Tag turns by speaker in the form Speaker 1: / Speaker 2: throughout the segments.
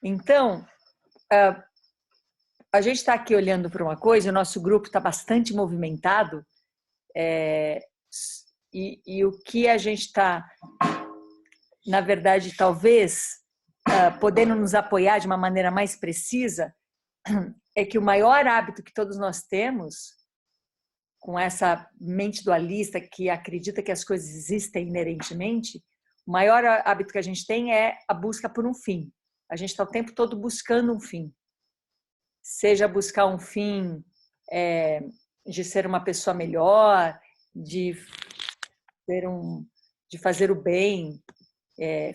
Speaker 1: Então, a gente está aqui olhando para uma coisa, o nosso grupo está bastante movimentado, e o que a gente está, na verdade, talvez, podendo nos apoiar de uma maneira mais precisa, é que o maior hábito que todos nós temos, com essa mente dualista que acredita que as coisas existem inerentemente, o maior hábito que a gente tem é a busca por um fim. A gente está o tempo todo buscando um fim. Seja buscar um fim de ser uma pessoa melhor, de fazer o bem,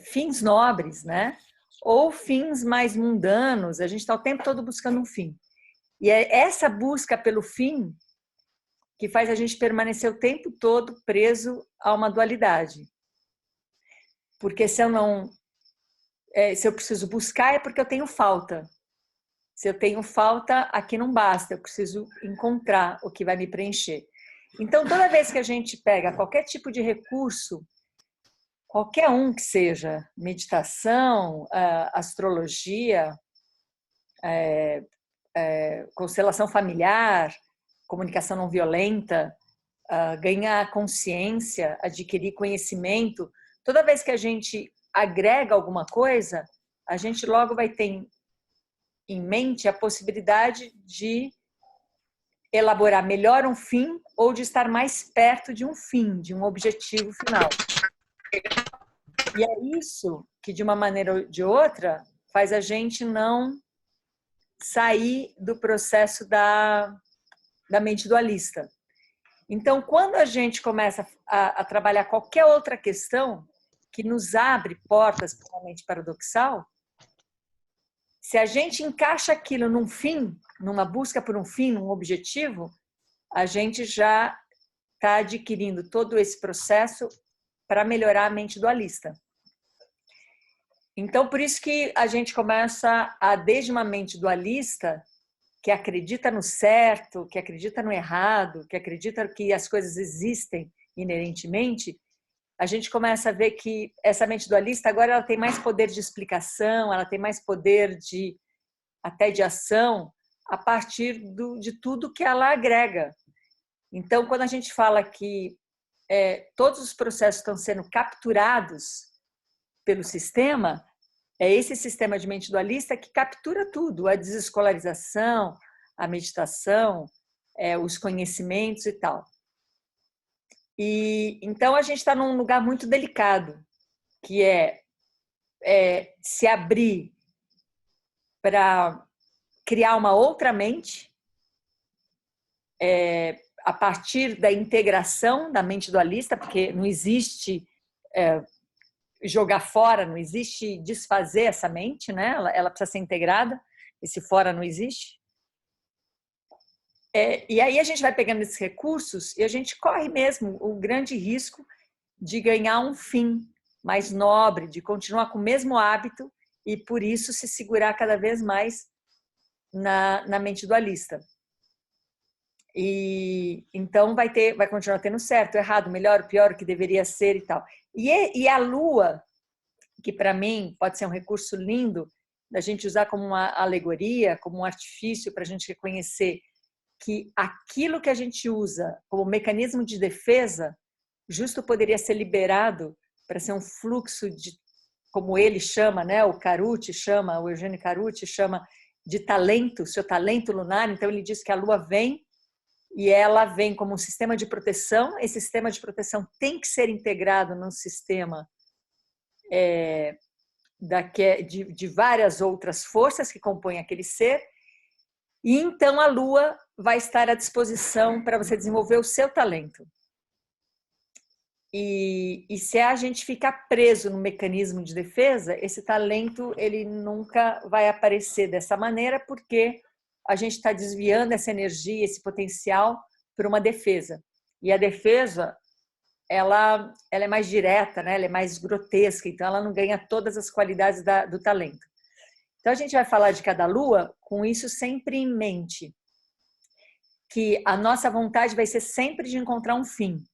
Speaker 1: fins nobres, né? Ou fins mais mundanos. A gente está o tempo todo buscando um fim. E é essa busca pelo fim que faz a gente permanecer o tempo todo preso a uma dualidade. Porque se eu preciso buscar é porque eu tenho falta. Se eu tenho falta, aqui não basta, eu preciso encontrar o que vai me preencher. Então, toda vez que a gente pega qualquer tipo de recurso, qualquer um que seja, meditação, astrologia, constelação familiar, comunicação não violenta, ganhar consciência, adquirir conhecimento, toda vez que a gente agrega alguma coisa, a gente logo vai ter em mente a possibilidade de elaborar melhor um fim ou de estar mais perto de um fim, de um objetivo final. E é isso que, de uma maneira ou de outra, faz a gente não sair do processo da mente dualista. Então, quando a gente começa a trabalhar qualquer outra questão que nos abre portas para a mente paradoxal, se a gente encaixa aquilo num fim, numa busca por um fim, num objetivo, a gente já está adquirindo todo esse processo para melhorar a mente dualista. Então, por isso que a gente começa desde uma mente dualista, que acredita no certo, que acredita no errado, que acredita que as coisas existem inerentemente, a gente começa a ver que essa mente dualista agora ela tem mais poder de explicação, ela tem mais poder até de ação, a partir de tudo que ela agrega. Então, quando a gente fala que todos os processos estão sendo capturados pelo sistema, é esse sistema de mente dualista que captura tudo, a desescolarização, a meditação, os conhecimentos e tal. E então a gente está num lugar muito delicado, que é se abrir para criar uma outra mente, a partir da integração da mente dualista, porque não existe jogar fora, não existe desfazer essa mente, né? Ela precisa ser integrada, esse fora não existe. E aí a gente vai pegando esses recursos e a gente corre mesmo o grande risco de ganhar um fim mais nobre, de continuar com o mesmo hábito e, por isso, se segurar cada vez mais na mente dualista. E então vai continuar tendo certo, errado, melhor, pior, o que deveria ser e tal. E a Lua, que para mim pode ser um recurso lindo da gente usar como uma alegoria, como um artifício para a gente reconhecer que aquilo que a gente usa como mecanismo de defesa justo poderia ser liberado para ser um fluxo de, como ele chama, né, o Eugênio Carucci chama de talento, seu talento lunar. Então ele diz que a Lua vem e ela vem como um sistema de proteção. Esse sistema de proteção tem que ser integrado num sistema de várias outras forças que compõem aquele ser. E então a Lua vai estar à disposição para você desenvolver o seu talento. E se a gente ficar preso no mecanismo de defesa, esse talento ele nunca vai aparecer dessa maneira, porque a gente está desviando essa energia, esse potencial para uma defesa. E a defesa, ela é mais direta, né? Ela é mais grotesca, então ela não ganha todas as qualidades do talento. Então a gente vai falar de cada lua com isso sempre em mente, que a nossa vontade vai ser sempre de encontrar um fim.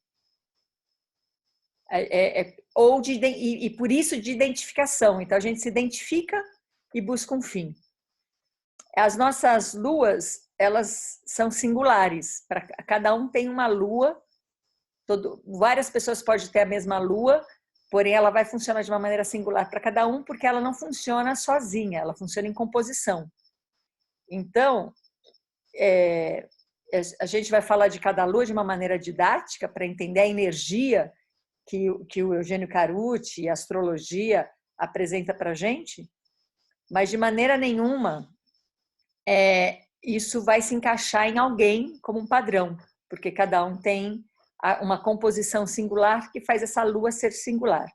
Speaker 1: E por isso de identificação. Então a gente se identifica e busca um fim. As nossas luas, elas são singulares. Cada um tem uma lua. Várias pessoas podem ter a mesma lua, porém ela vai funcionar de uma maneira singular para cada um, porque ela não funciona sozinha, ela funciona em composição. Então, a gente vai falar de cada lua de uma maneira didática para entender a energia que o Eugênio Carucci e a astrologia apresenta para a gente, mas de maneira nenhuma isso vai se encaixar em alguém como um padrão, porque cada um tem uma composição singular que faz essa lua ser singular.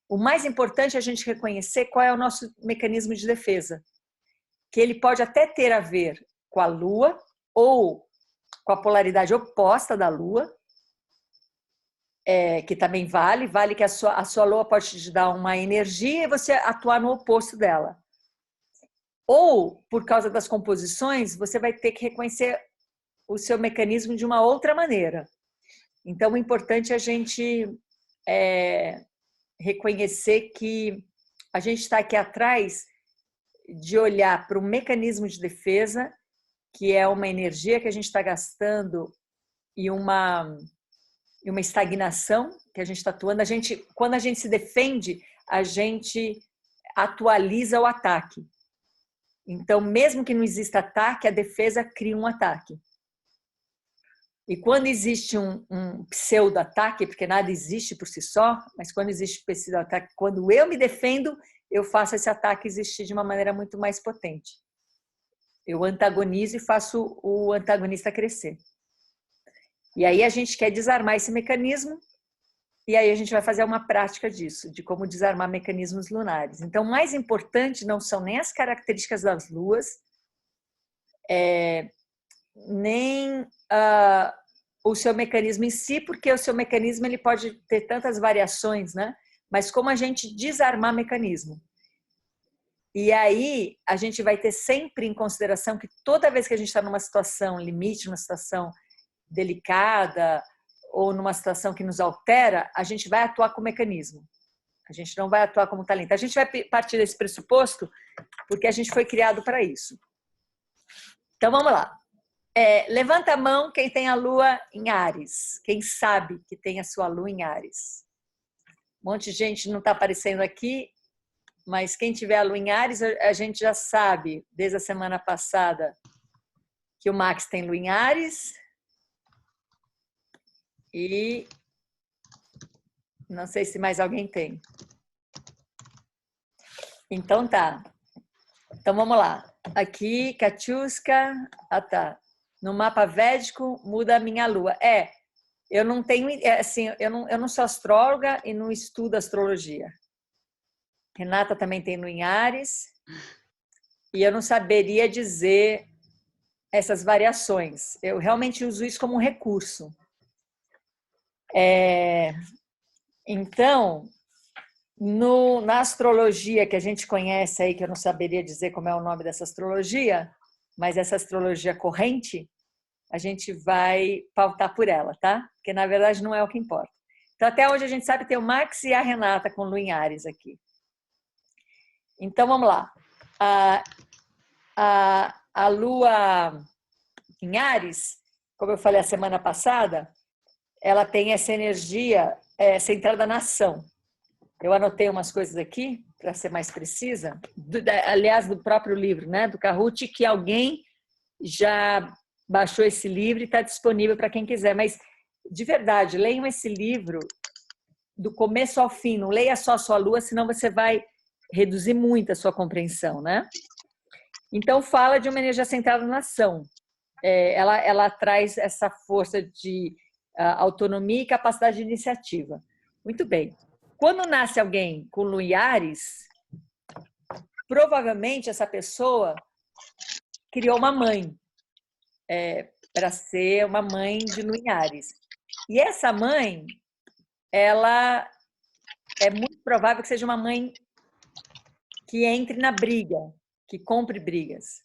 Speaker 1: O mais importante é a gente reconhecer qual é o nosso mecanismo de defesa, que ele pode até ter a ver com a lua ou com a polaridade oposta da lua, que também vale que a sua lua pode te dar uma energia e você atuar no oposto dela. Ou, por causa das composições, você vai ter que reconhecer o seu mecanismo de uma outra maneira. Então, o importante é a gente reconhecer que a gente está aqui atrás de olhar para um mecanismo de defesa, que é uma energia que a gente está gastando e uma estagnação que a gente está atuando. Quando a gente se defende, a gente atualiza o ataque. Então, mesmo que não exista ataque, a defesa cria um ataque. E quando existe um pseudo-ataque, porque nada existe por si só, mas quando existe pseudo-ataque, quando eu me defendo, eu faço esse ataque existir de uma maneira muito mais potente. Eu antagonizo e faço o antagonista crescer. E aí a gente quer desarmar esse mecanismo, e aí a gente vai fazer uma prática disso, de como desarmar mecanismos lunares. Então, o mais importante não são nem as características das luas, nem o seu mecanismo em si, porque o seu mecanismo ele pode ter tantas variações, né? Mas como a gente desarmar mecanismo. E aí a gente vai ter sempre em consideração que toda vez que a gente está numa situação limite, numa situação delicada ou numa situação que nos altera, a gente vai atuar com mecanismo. A gente não vai atuar como talento. A gente vai partir desse pressuposto porque a gente foi criado para isso. Então, vamos lá. Levanta a mão quem tem a lua em Áries. Quem sabe que tem a sua lua em Áries? Um monte de gente não está aparecendo aqui, mas quem tiver a lua em Áries, a gente já sabe, desde a semana passada, que o Max tem lua em Áries. E não sei se mais alguém tem. Então tá. Então vamos lá. Aqui, Katiuska. Tá. No mapa védico muda a minha lua. Eu não tenho, assim, eu não sou astróloga e não estudo astrologia. Renata também tem lua em Áries. E eu não saberia dizer essas variações. Eu realmente uso isso como um recurso. Então, na astrologia que a gente conhece aí, que eu não saberia dizer como é o nome dessa astrologia, mas essa astrologia corrente, a gente vai pautar por ela, tá? Porque, na verdade, não é o que importa. Então, até hoje a gente sabe ter o Max e a Renata com lua em Áries aqui. Então, vamos lá. A lua em Áries, como eu falei a semana passada, ela tem essa energia centrada na ação. Eu anotei umas coisas aqui, para ser mais precisa, aliás, do próprio livro, né, do Carucci, que alguém já baixou esse livro e está disponível para quem quiser. Mas, de verdade, leiam esse livro do começo ao fim. Não leia só a sua lua, senão você vai reduzir muito a sua compreensão, né? Então, fala de uma energia centrada na ação. Ela traz essa força de autonomia e capacidade de iniciativa. Muito bem. Quando nasce alguém com lua em Áries, provavelmente essa pessoa criou uma mãe para ser uma mãe de lua em Áries. E essa mãe, ela é muito provável que seja uma mãe que entre na briga, que compre brigas.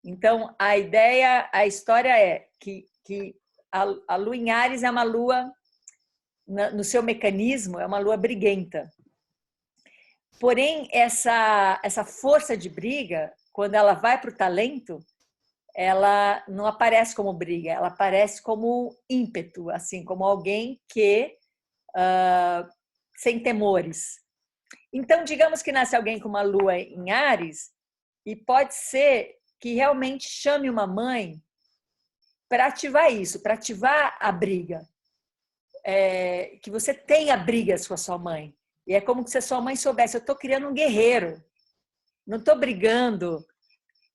Speaker 1: Então, a história é que a lua em Áries é uma lua, no seu mecanismo, é uma lua briguenta. Porém, essa força de briga, quando ela vai para o talento, ela não aparece como briga, ela aparece como ímpeto, assim, como alguém que sem temores. Então, digamos que nasce alguém com uma lua em Áries e pode ser que realmente chame uma mãe para ativar isso, para ativar a briga. Que você tenha brigas com a sua mãe. E é como se a sua mãe soubesse, eu estou criando um guerreiro. Não estou brigando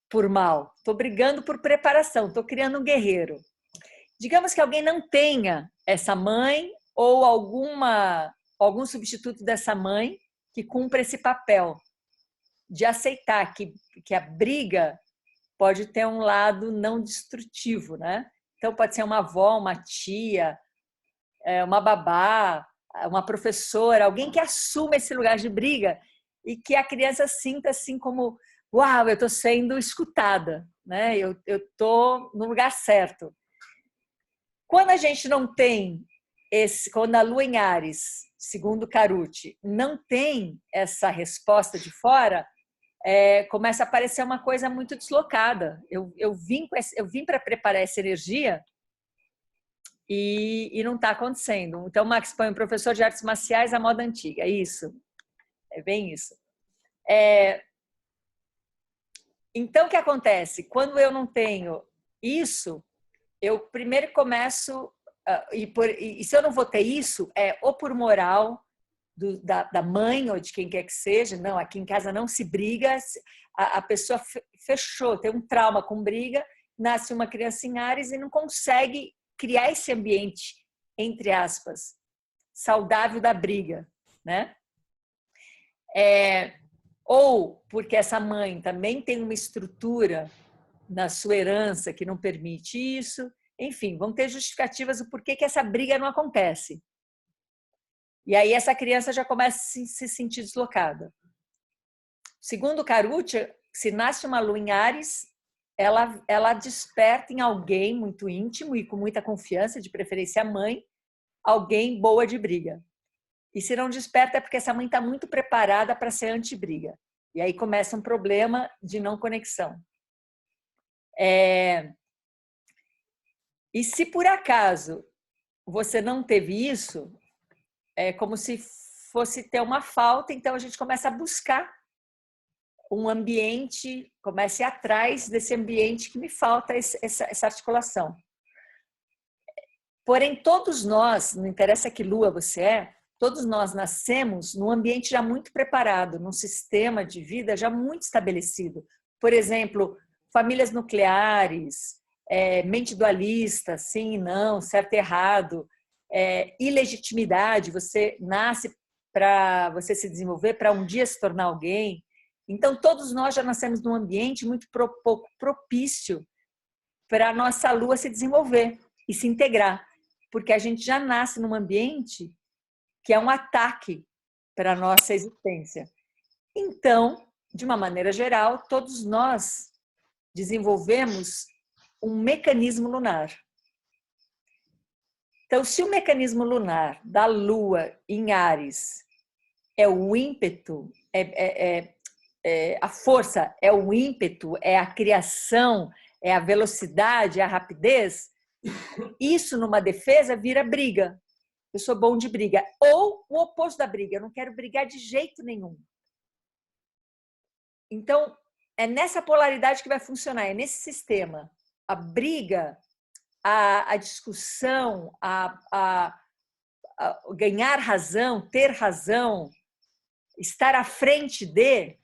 Speaker 1: por mal, estou brigando por preparação, estou criando um guerreiro. Digamos que alguém não tenha essa mãe ou algum substituto dessa mãe que cumpra esse papel de aceitar que a briga pode ter um lado não destrutivo, né? Então pode ser uma avó, uma tia, uma babá, uma professora, alguém que assuma esse lugar de briga e que a criança sinta assim como, uau, eu estou sendo escutada, né? Eu estou no lugar certo. Quando a gente não tem quando a Lua em Áries, segundo Carucci, não tem essa resposta de fora, começa a aparecer uma coisa muito deslocada. Eu vim para preparar essa energia e não está acontecendo. Então, Max põe um professor de artes marciais à moda antiga. Isso, é bem isso. Então, o que acontece? Quando eu não tenho isso, eu primeiro começo, e se eu não vou ter isso, ou por moral da mãe ou de quem quer que seja, não, aqui em casa não se briga, a pessoa fechou, tem um trauma com briga, nasce uma criança em Áries e não consegue criar esse ambiente, entre aspas, saudável da briga, né? Ou porque essa mãe também tem uma estrutura na sua herança que não permite isso. Enfim, vão ter justificativas do porquê que essa briga não acontece. E aí essa criança já começa a se sentir deslocada. Segundo Carucci, se nasce uma lua em Áries, ela desperta em alguém muito íntimo e com muita confiança, de preferência a mãe, alguém boa de briga. E se não desperta é porque essa mãe está muito preparada para ser anti-briga. E aí começa um problema de não conexão. E se por acaso você não teve isso, é como se fosse ter uma falta, então a gente começa a buscar um ambiente, começa a ir atrás desse ambiente que me falta essa articulação. Porém, todos nós, não interessa que lua você todos nós nascemos num ambiente já muito preparado, num sistema de vida já muito estabelecido. Por exemplo, famílias nucleares, mente dualista, sim e não, certo e errado, ilegitimidade, você nasce para você se desenvolver, para um dia se tornar alguém. Então, todos nós já nascemos num ambiente muito propício para a nossa lua se desenvolver e se integrar, porque a gente já nasce num ambiente que é um ataque para a nossa existência. Então, de uma maneira geral, todos nós desenvolvemos um mecanismo lunar. Então, se o mecanismo lunar da Lua em Áries é o ímpeto, a força, é o ímpeto, é a criação, é a velocidade, é a rapidez, isso numa defesa vira briga. Eu sou bom de briga. Ou o oposto da briga, eu não quero brigar de jeito nenhum. Então, é nessa polaridade que vai funcionar, é nesse sistema. A briga, a discussão, a ganhar razão, ter razão, estar à frente de,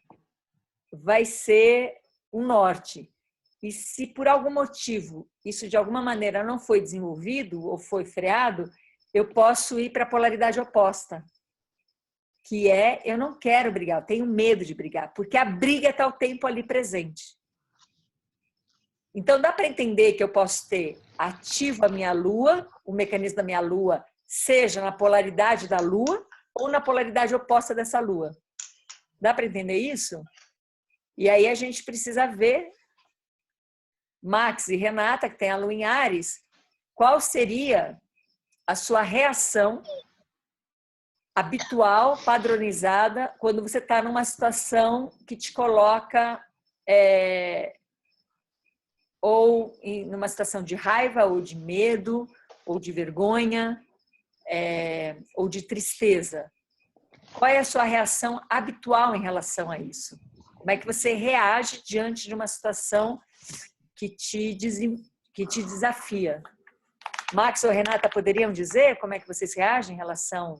Speaker 1: vai ser um norte. E se por algum motivo isso de alguma maneira não foi desenvolvido ou foi freado, eu posso ir para a polaridade oposta, que eu não quero brigar, eu tenho medo de brigar, porque a briga está o tempo ali presente. Então dá para entender que eu posso ter ativo a minha lua, o mecanismo da minha lua, seja na polaridade da lua ou na polaridade oposta dessa lua. Dá para entender isso? E aí a gente precisa ver, Max e Renata, que tem a lua em Áries, qual seria a sua reação habitual, padronizada, quando você está numa situação que te coloca ou numa situação de raiva, ou de medo, ou de vergonha, ou de tristeza. Qual é a sua reação habitual em relação a isso? Como é que você reage diante de uma situação que te desafia? Max ou Renata poderiam dizer como é que vocês reagem em relação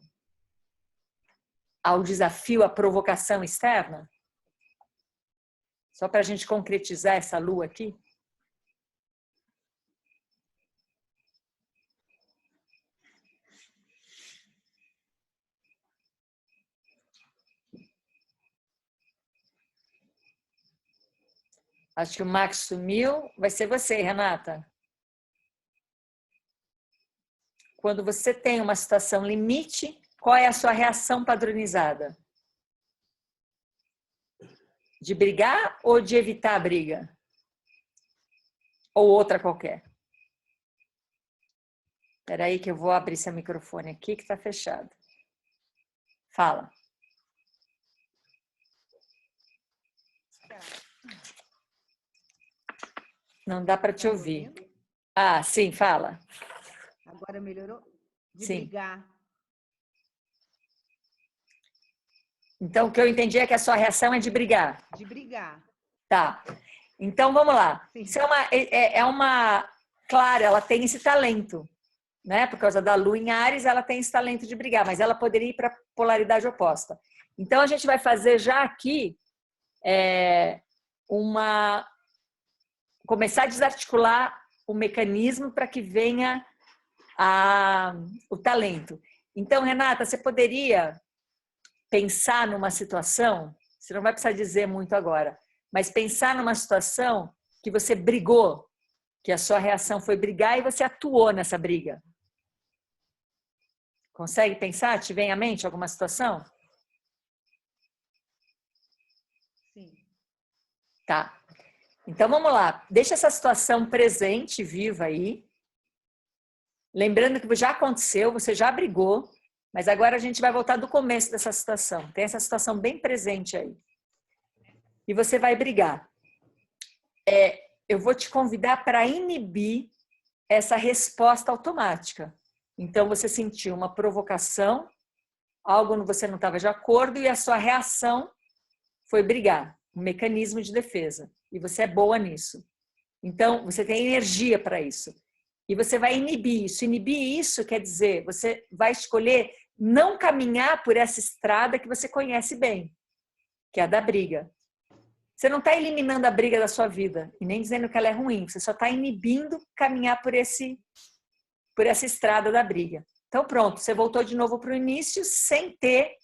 Speaker 1: ao desafio, à provocação externa? Só para a gente concretizar essa lua aqui. Acho que o Max sumiu. Vai ser você, Renata. Quando você tem uma situação limite, qual é a sua reação padronizada? De brigar ou de evitar a briga? Ou outra qualquer? Espera aí que eu vou abrir seu microfone aqui que está fechado. Fala. Não dá para te ouvir. Ah, sim, fala.
Speaker 2: Agora melhorou? De
Speaker 1: sim.
Speaker 2: Brigar.
Speaker 1: Então, o que eu entendi é que a sua reação é de brigar.
Speaker 2: De brigar.
Speaker 1: Tá. Então, vamos lá.
Speaker 2: Sim.
Speaker 1: Isso é uma... Claro, ela tem esse talento, né? Por causa da Lua em Áries, ela tem esse talento de brigar, mas ela poderia ir para a polaridade oposta. Então, a gente vai fazer já aqui começar a desarticular o mecanismo para que venha o talento. Então, Renata, você poderia pensar numa situação, você não vai precisar dizer muito agora, mas pensar numa situação que você brigou, que a sua reação foi brigar e você atuou nessa briga. Consegue pensar? Te vem à mente alguma situação?
Speaker 2: Sim.
Speaker 1: Tá. Então, vamos lá. Deixa essa situação presente, viva aí. Lembrando que já aconteceu, você já brigou, mas agora a gente vai voltar do começo dessa situação. Tem essa situação bem presente aí. E você vai brigar. Eu vou te convidar para inibir essa resposta automática. Então, você sentiu uma provocação, algo que você não estava de acordo e a sua reação foi brigar, um mecanismo de defesa. E você é boa nisso. Então, você tem energia para isso. E você vai inibir isso. Inibir isso quer dizer, você vai escolher não caminhar por essa estrada que você conhece bem, que é a da briga. Você não está eliminando a briga da sua vida e nem dizendo que ela é ruim, você só está inibindo caminhar por essa estrada da briga. Então pronto, você voltou de novo para o início sem ter,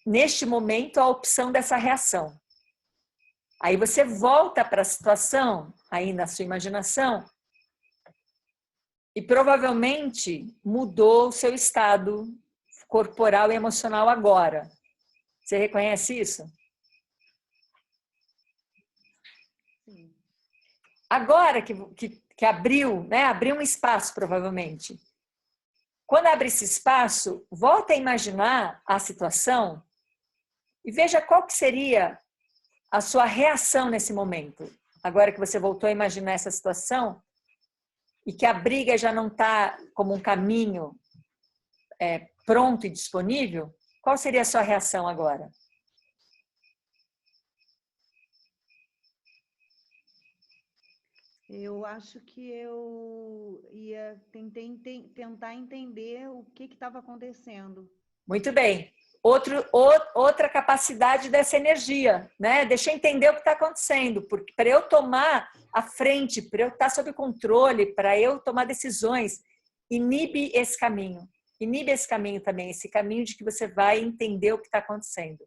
Speaker 1: neste momento, a opção dessa reação. Aí você volta para a situação, aí na sua imaginação, e provavelmente mudou o seu estado corporal e emocional agora. Você reconhece isso?
Speaker 2: Sim.
Speaker 1: Agora que abriu, né? Abriu um espaço, provavelmente. Quando abre esse espaço, volta a imaginar a situação e veja qual que seria a sua reação nesse momento. Agora que você voltou a imaginar essa situação e que a briga já não está como um caminho pronto e disponível, qual seria a sua reação agora?
Speaker 2: Eu acho que eu ia tentar entender o que estava acontecendo.
Speaker 1: Muito bem. Outra capacidade dessa energia, né? Deixa eu entender o que está acontecendo, porque para eu tomar a frente, para eu estar sob controle, para eu tomar decisões, inibe esse caminho. Inibe esse caminho também, esse caminho de que você vai entender o que está acontecendo.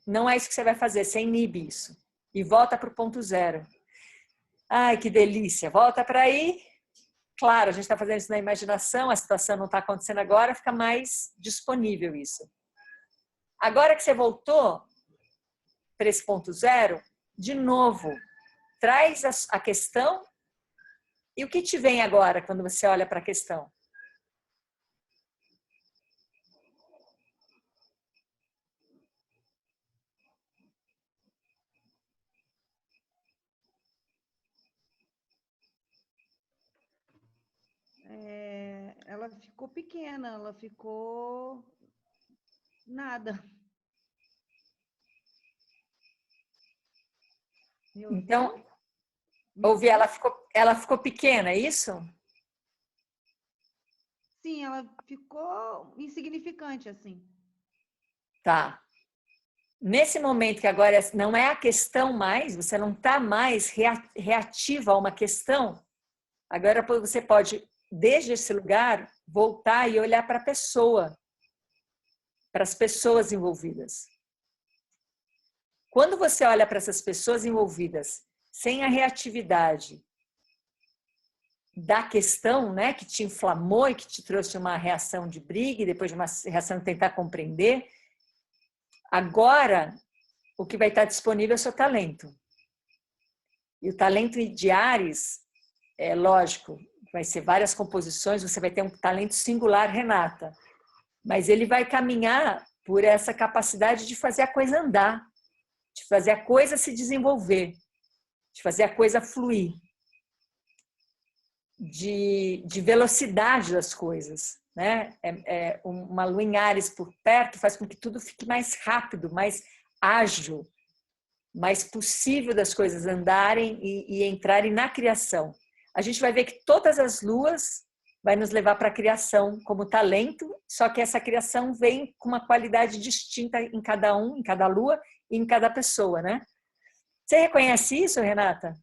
Speaker 1: Não é isso que você vai fazer, você inibe isso. E volta para o ponto zero. Ai, que delícia. Volta para aí. Claro, a gente está fazendo isso na imaginação, a situação não está acontecendo agora, fica mais disponível isso. Agora que você voltou para esse ponto zero, de novo, traz a questão e o que te vem agora quando você olha para a questão?
Speaker 2: ela ficou pequena, ela ficou nada. Me
Speaker 1: Então,
Speaker 2: ouviu? Me
Speaker 1: ouvi,
Speaker 2: ouviu?
Speaker 1: ela ficou pequena, é isso?
Speaker 2: Sim, ela ficou insignificante, assim.
Speaker 1: Tá. Nesse momento que agora não é a questão mais, você não está mais reativa a uma questão, agora você pode, desde esse lugar, voltar e olhar para a pessoa, para as pessoas envolvidas. Quando você olha para essas pessoas envolvidas sem a reatividade da questão, né, que te inflamou e que te trouxe uma reação de briga e depois de uma reação de tentar compreender, agora o que vai estar disponível é o seu talento. E o talento de Áries, é lógico, vai ser várias composições, você vai ter um talento singular, Renata, mas ele vai caminhar por essa capacidade de fazer a coisa andar, de fazer a coisa se desenvolver, de fazer a coisa fluir, de velocidade das coisas. Né? Uma lua em Áries por perto faz com que tudo fique mais rápido, mais ágil, mais possível das coisas andarem e entrarem na criação. A gente vai ver que todas as luas vai nos levar para a criação como talento, só que essa criação vem com uma qualidade distinta em cada um, em cada lua e em cada pessoa, né? Você reconhece isso, Renata?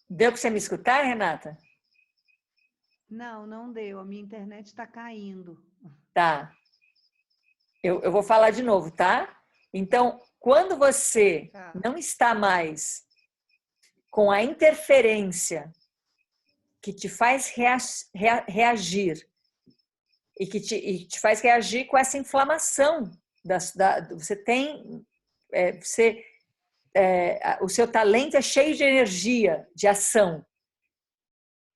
Speaker 1: Deu para você me escutar, Renata?
Speaker 2: Não, não deu. A minha internet está caindo.
Speaker 1: Tá. Eu vou falar de novo, tá? Então, quando você
Speaker 2: Tá.
Speaker 1: não está mais com a interferência que te faz reagir e que te faz reagir com essa inflamação. Você tem... o seu talento é cheio de energia, de ação.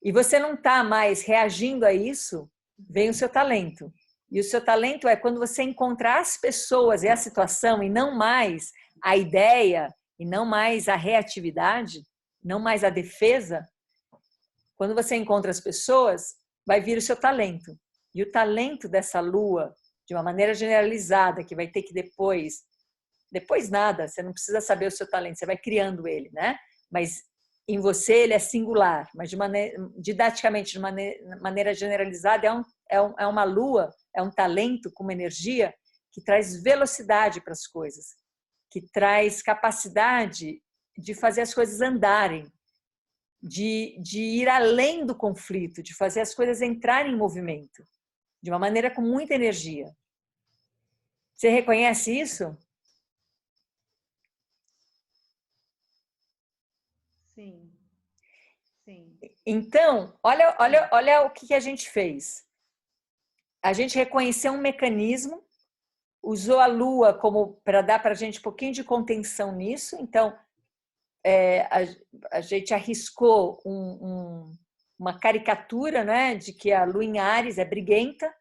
Speaker 1: E você não está mais reagindo a isso, vem o seu talento. E o seu talento é quando você encontrar as pessoas e a situação e não mais a ideia, e não mais a reatividade, não mais a defesa. Quando você encontra as pessoas, vai vir o seu talento. E o talento dessa lua, de uma maneira generalizada, que vai ter que depois nada, você não precisa saber o seu talento, você vai criando ele, né? Mas em você ele é singular, mas didaticamente, de maneira generalizada, é uma lua, é um talento com uma energia que traz velocidade para as coisas, que traz capacidade de fazer as coisas andarem, de ir além do conflito, de fazer as coisas entrarem em movimento, de uma maneira com muita energia. Você reconhece isso?
Speaker 2: Sim, sim.
Speaker 1: Então, olha o que a gente fez. A gente reconheceu um mecanismo, usou a Lua como para dar para a gente um pouquinho de contenção nisso. Então, a gente arriscou uma caricatura, né, de que a Lua em Áries é briguenta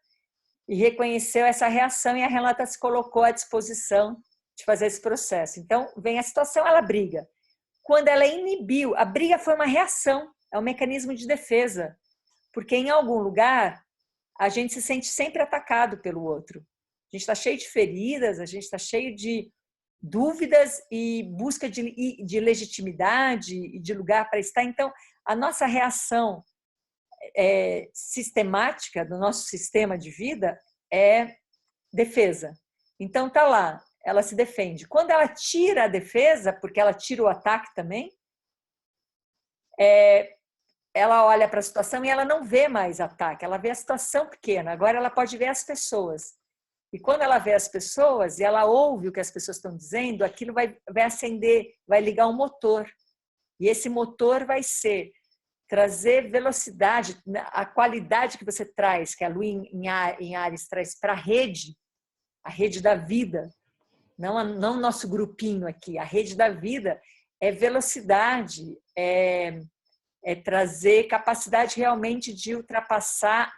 Speaker 1: e reconheceu essa reação e a Renata se colocou à disposição de fazer esse processo. Então, vem a situação, ela briga. Quando ela inibiu, a briga foi uma reação, é um mecanismo de defesa, porque em algum lugar a gente se sente sempre atacado pelo outro. A gente está cheio de feridas, a gente está cheio de dúvidas e busca de legitimidade e de lugar para estar. Então, a nossa reação sistemática do nosso sistema de vida é defesa. Então, tá lá, ela se defende. Quando ela tira a defesa, porque ela tira o ataque também, ela olha para a situação e ela não vê mais ataque, ela vê a situação pequena. Agora ela pode ver as pessoas. E quando ela vê as pessoas e ela ouve o que as pessoas estão dizendo, aquilo vai acender, vai ligar um motor. E esse motor vai ser trazer velocidade, a qualidade que você traz, que a Lua em Áries traz para a rede da vida, não o nosso grupinho aqui, a rede da vida é velocidade, trazer capacidade realmente de ultrapassar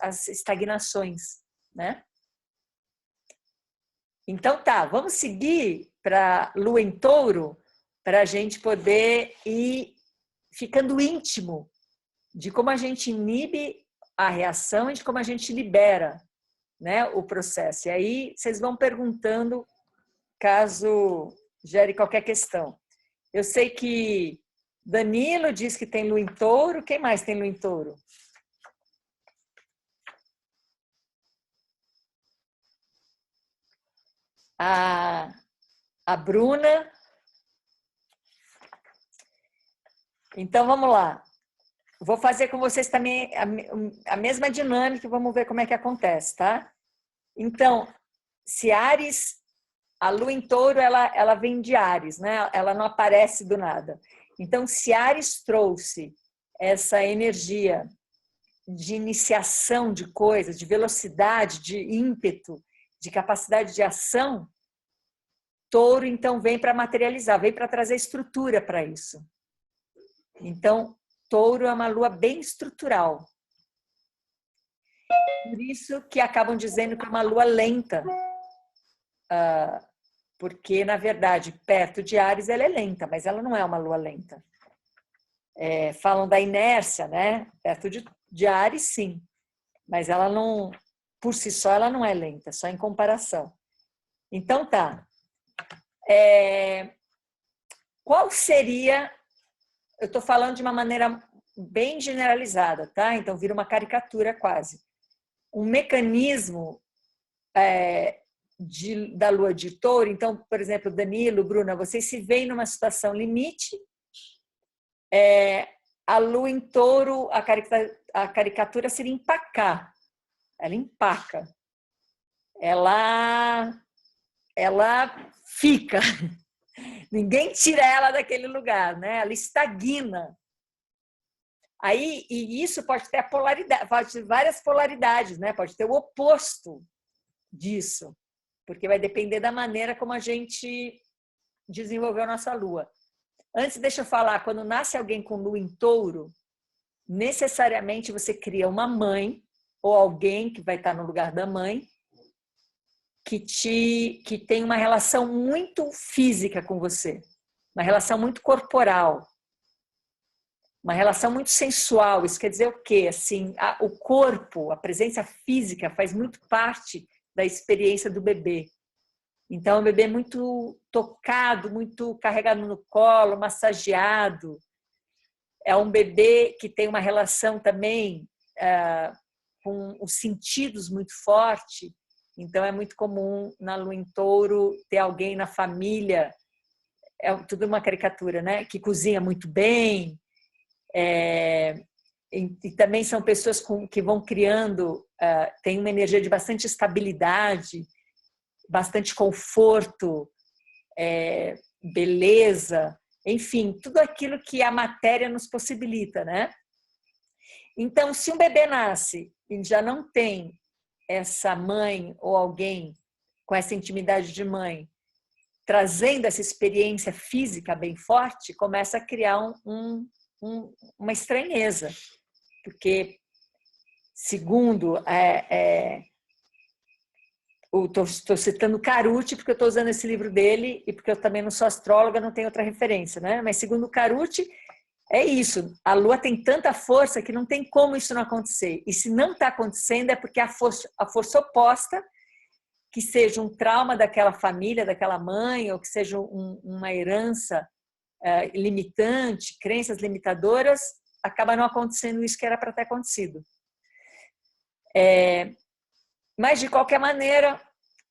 Speaker 1: as estagnações, né? Então tá, vamos seguir para Lua em Touro, para a gente poder ir ficando íntimo de como a gente inibe a reação e de como a gente libera, né, o processo. E aí vocês vão perguntando caso gere qualquer questão. Eu sei que Danilo diz que tem Lua em Touro. Quem mais tem Lua em Touro? A Bruna. Então, vamos lá. Vou fazer com vocês também a mesma dinâmica, vamos ver como é que acontece, tá? Então, se Áries, a Lua em Touro, ela vem de Áries, né? Ela não aparece do nada. Então, se Áries trouxe essa energia de iniciação de coisas, de velocidade, de ímpeto, de capacidade de ação, Touro, então, vem para materializar, vem para trazer estrutura para isso. Então, Touro é uma lua bem estrutural. Por isso que acabam dizendo que é uma lua lenta. Porque, na verdade, perto de Áries ela é lenta, mas ela não é uma lua lenta. Falam da inércia, né? Perto de Áries, sim. Mas ela não, por si só, ela não é lenta, só em comparação. Então, tá. Qual seria... Eu estou falando de uma maneira bem generalizada, tá? Então, vira uma caricatura quase. Um mecanismo da Lua de Touro. Então, por exemplo, Danilo, Bruna, vocês se veem numa situação limite. A Lua em Touro, a caricatura seria empacar. Ela empaca. Ela fica. Ninguém tira ela daquele lugar, né? Ela estagna. Aí, e isso pode ter a polaridade, pode ter várias polaridades, né? Pode ter o oposto disso, porque vai depender da maneira como a gente desenvolveu a nossa lua. Antes, deixa eu falar, quando nasce alguém com lua em Touro, necessariamente você cria uma mãe ou alguém que vai estar no lugar da mãe que tem uma relação muito física com você, uma relação muito corporal, uma relação muito sensual. Isso quer dizer o quê? Assim, o corpo, a presença física faz muito parte da experiência do bebê. Então, é um bebê muito tocado, muito carregado no colo, massageado. É um bebê que tem uma relação também com os sentidos muito forte. Então, é muito comum na Lua em Touro ter alguém na família, tudo uma caricatura, né? Que cozinha muito bem. E também são pessoas que vão criando, tem uma energia de bastante estabilidade, bastante conforto, beleza, enfim, tudo aquilo que a matéria nos possibilita, né? Então, se um bebê nasce e já não tem essa mãe ou alguém com essa intimidade de mãe, trazendo essa experiência física bem forte, começa a criar uma estranheza, porque, segundo estou citando Carucci porque eu estou usando esse livro dele e porque eu também não sou astróloga, não tenho outra referência, né? Mas segundo Carucci, é isso. A Lua tem tanta força que não tem como isso não acontecer. E se não está acontecendo é porque a força oposta, que seja um trauma daquela família, daquela mãe, ou que seja uma herança limitante, crenças limitadoras, acaba não acontecendo isso que era para ter acontecido. Mas, de qualquer maneira,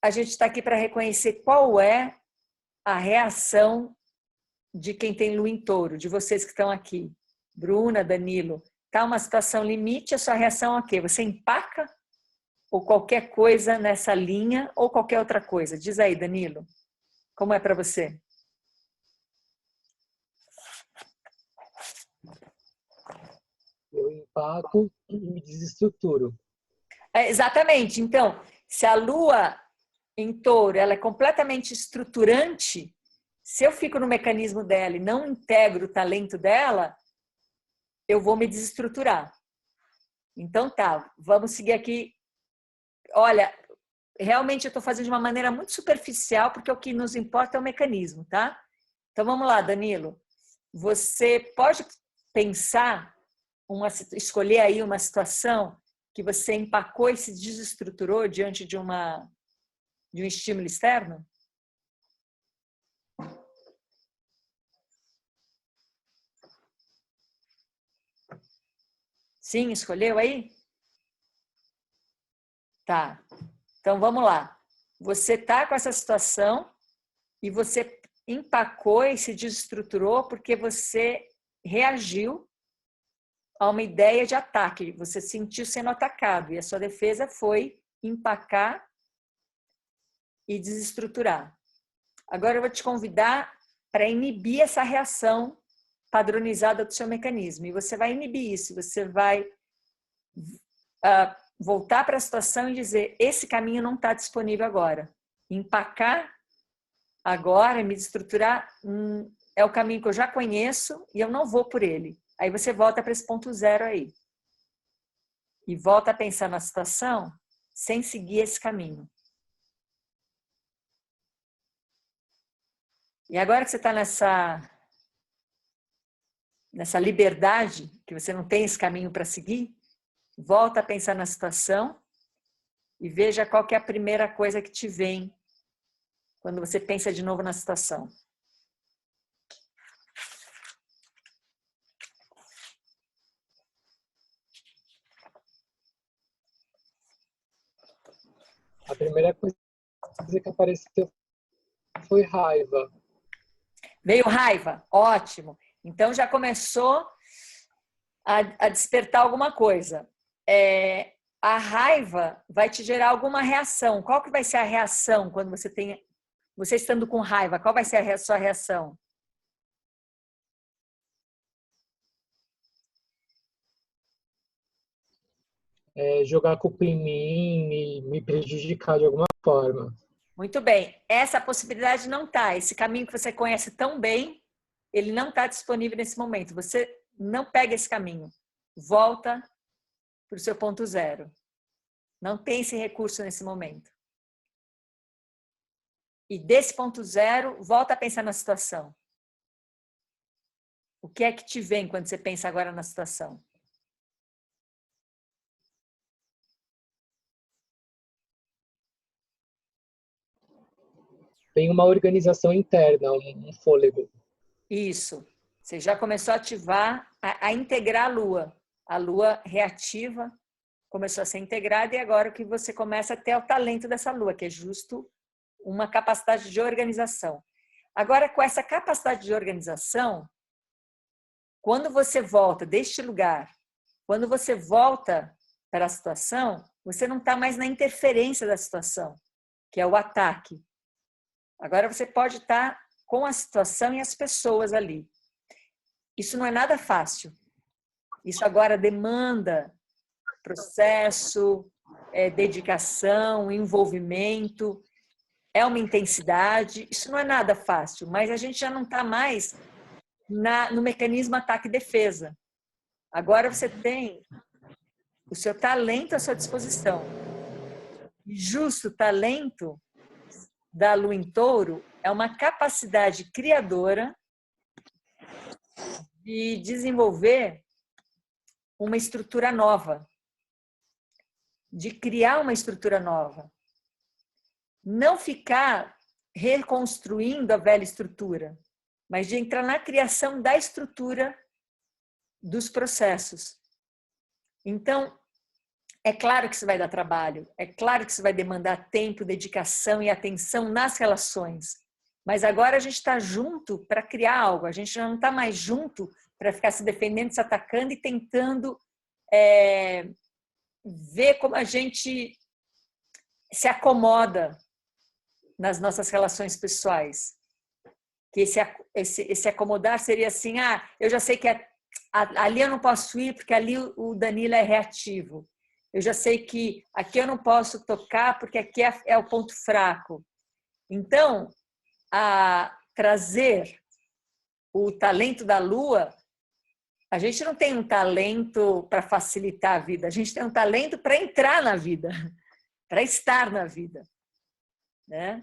Speaker 1: a gente está aqui para reconhecer qual é a reação de quem tem Lua em Touro, de vocês que estão aqui. Bruna, Danilo, está uma situação limite, a sua reação é o quê? Você empaca? Ou qualquer coisa nessa linha, ou qualquer outra coisa? Diz aí, Danilo, como é para você?
Speaker 3: Eu empaco e me desestruturo.
Speaker 1: Exatamente. Então, se a Lua em Touro ela é completamente estruturante, se eu fico no mecanismo dela e não integro o talento dela, eu vou me desestruturar. Então tá, vamos seguir aqui olha, realmente eu estou fazendo de uma maneira muito superficial, porque o que nos importa é o mecanismo, tá? Então vamos lá, Danilo. Você pode pensar, escolher aí uma situação que você empacou e se desestruturou diante de um estímulo externo? Sim, escolheu aí? Tá. Então vamos lá. Você está com essa situação e você empacou e se desestruturou porque você reagiu a uma ideia de ataque. Você se sentiu sendo atacado e a sua defesa foi empacar e desestruturar. Agora eu vou te convidar para inibir essa reação padronizada do seu mecanismo. E você vai inibir isso, você vai voltar para a situação e dizer: esse caminho não está disponível agora. Empacar agora, me desestruturar, é o caminho que eu já conheço e eu não vou por ele. Aí você volta para esse ponto zero aí. E volta a pensar na situação sem seguir esse caminho. E agora que você está nessa liberdade, que você não tem esse caminho para seguir, volta a pensar na situação e veja qual que é a primeira coisa que te vem quando você pensa de novo na situação.
Speaker 3: A primeira coisa que apareceu foi raiva.
Speaker 1: Veio raiva? Ótimo. Então já começou a despertar alguma coisa. A raiva vai te gerar alguma reação. Qual que vai ser a reação quando você estando com raiva? Qual vai ser a sua reação?
Speaker 3: Jogar a culpa em mim, me prejudicar de alguma forma.
Speaker 1: Muito bem. Essa possibilidade não está. Esse caminho que você conhece tão bem, ele não está disponível nesse momento. Você não pega esse caminho. Volta para o seu ponto zero. Não tem esse recurso nesse momento. E desse ponto zero, volta a pensar na situação. O que é que te vem quando você pensa agora na situação?
Speaker 3: Tem uma organização interna, um fôlego.
Speaker 1: Isso. Você já começou a ativar, a integrar a Lua. A Lua reativa começou a ser integrada e agora o que você começa a ter é o talento dessa Lua, que é justo uma capacidade de organização. Agora, com essa capacidade de organização, quando você volta deste lugar, quando você volta para a situação, você não está mais na interferência da situação, que é o ataque. Agora você pode estar com a situação e as pessoas ali. Isso não é nada fácil. Isso agora demanda processo, dedicação, envolvimento, é uma intensidade. Isso não é nada fácil, mas a gente já não está mais no mecanismo ataque e defesa. Agora você tem o seu talento à sua disposição. E justo talento da Lua em Touro é uma capacidade criadora de desenvolver uma estrutura nova, de criar uma estrutura nova. Não ficar reconstruindo a velha estrutura, mas de entrar na criação da estrutura dos processos. Então, é claro que isso vai dar trabalho, é claro que isso vai demandar tempo, dedicação e atenção nas relações. Mas agora a gente está junto para criar algo, a gente não está mais junto para ficar se defendendo, se atacando e tentando ver como a gente se acomoda nas nossas relações pessoais. Que esse acomodar seria assim, eu já sei que ali eu não posso ir porque ali o Danilo é reativo. Eu já sei que aqui eu não posso tocar porque aqui é o ponto fraco. Então, trazer o talento da Lua, a gente não tem um talento para facilitar a vida, a gente tem um talento para entrar na vida. para estar na vida, né?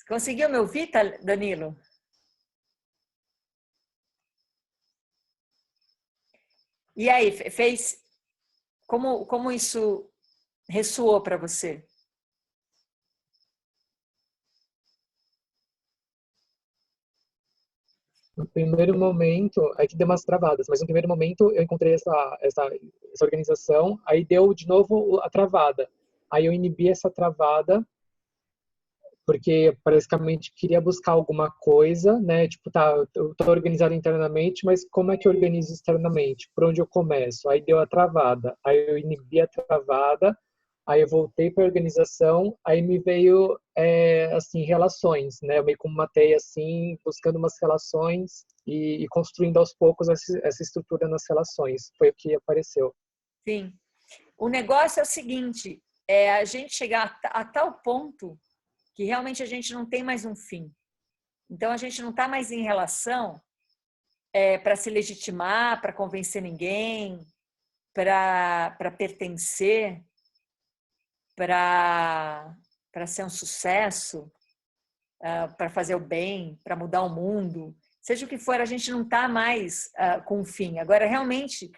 Speaker 1: Conseguiu me ouvir, Danilo? E aí, fez como isso ressoou para você?
Speaker 3: No primeiro momento, aí que deu umas travadas, mas no primeiro momento eu encontrei essa organização, aí deu de novo a travada. Aí eu inibi essa travada, porque basicamente queria buscar alguma coisa, né? Tipo, tá, eu tô organizado internamente, mas como é que eu organizo externamente? Por onde eu começo? Aí deu a travada, aí eu inibi a travada, aí eu voltei para a organização, aí me veio, assim, relações, né? Eu meio como matei, assim, buscando umas relações e construindo aos poucos essa estrutura nas relações. Foi o que apareceu.
Speaker 1: Sim. O negócio é o seguinte, a gente chegar a tal ponto que realmente a gente não tem mais um fim. Então, a gente não está mais em relação para se legitimar, para convencer ninguém, para pertencer, para ser um sucesso, para fazer o bem, para mudar o mundo. Seja o que for, a gente não está mais com um fim. Agora, realmente,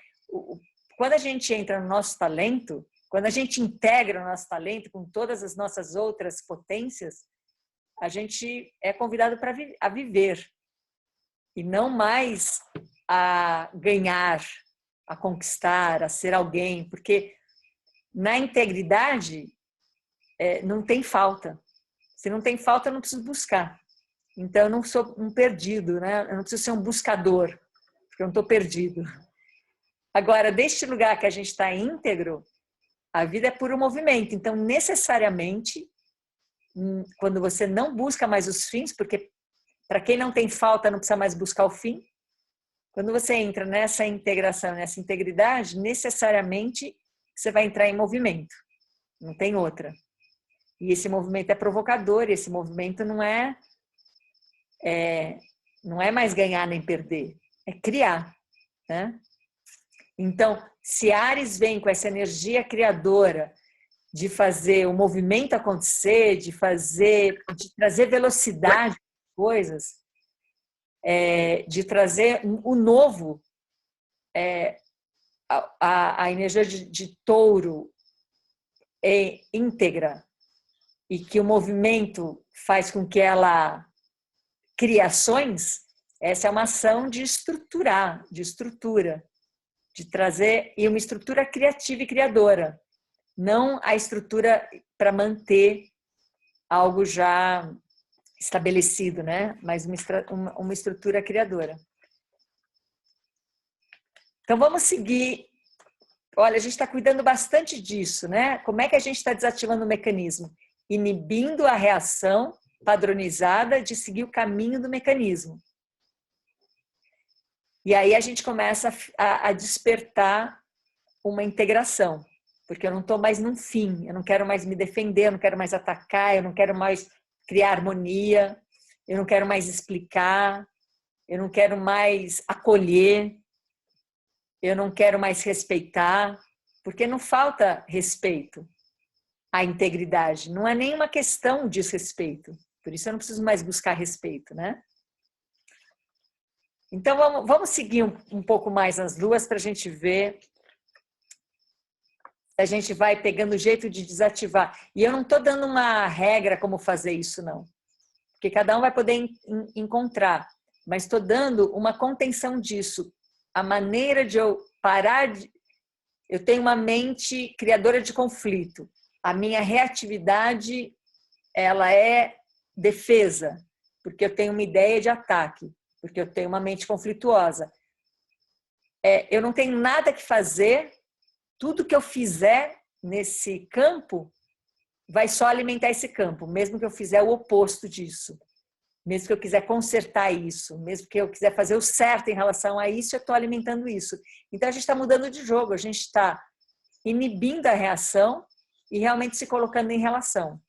Speaker 1: quando a gente entra no nosso talento, quando a gente integra o nosso talento com todas as nossas outras potências, a gente é convidado a viver e não mais a ganhar, a conquistar, a ser alguém, porque na integridade não tem falta. Se não tem falta, eu não preciso buscar. Então, eu não sou um perdido, né? Eu não preciso ser um buscador, porque eu não estou perdido. Agora, deste lugar que a gente está íntegro, a vida é puro movimento. Então, necessariamente, quando você não busca mais os fins, porque para quem não tem falta, não precisa mais buscar o fim. Quando você entra nessa integração, nessa integridade, necessariamente você vai entrar em movimento. Não tem outra. E esse movimento é provocador, e esse movimento não é mais ganhar nem perder, é criar, né? Então, se Ares vem com essa energia criadora de fazer o movimento acontecer, de trazer velocidade às coisas, de trazer o novo, a energia de touro é íntegra e que o movimento faz com que ela crie ações, essa é uma ação de estruturar, de estrutura, de trazer, e uma estrutura criativa e criadora, não a estrutura para manter algo já estabelecido, né? Mas uma estrutura criadora. Então, vamos seguir. Olha, a gente está cuidando bastante disso, né? Como é que a gente está desativando o mecanismo? Inibindo a reação padronizada de seguir o caminho do mecanismo. E aí a gente começa a despertar uma integração, porque eu não estou mais num fim, eu não quero mais me defender, eu não quero mais atacar, eu não quero mais criar harmonia, eu não quero mais explicar, eu não quero mais acolher, eu não quero mais respeitar, porque não falta respeito à integridade, não é nenhuma questão de desrespeito, por isso eu não preciso mais buscar respeito, né? Então vamos seguir um pouco mais as duas para a gente ver se a gente vai pegando o jeito de desativar. E eu não estou dando uma regra como fazer isso, não, porque cada um vai poder encontrar, mas estou dando uma contenção disso, a maneira de eu parar de... Eu tenho uma mente criadora de conflito. A minha reatividade, ela é defesa, porque eu tenho uma ideia de ataque, porque eu tenho uma mente conflituosa. Eu não tenho nada que fazer, tudo que eu fizer nesse campo vai só alimentar esse campo, mesmo que eu fizer o oposto disso. Mesmo que eu quiser consertar isso, mesmo que eu quiser fazer o certo em relação a isso, eu estou alimentando isso. Então, a gente está mudando de jogo, a gente está inibindo a reação e realmente se colocando em relação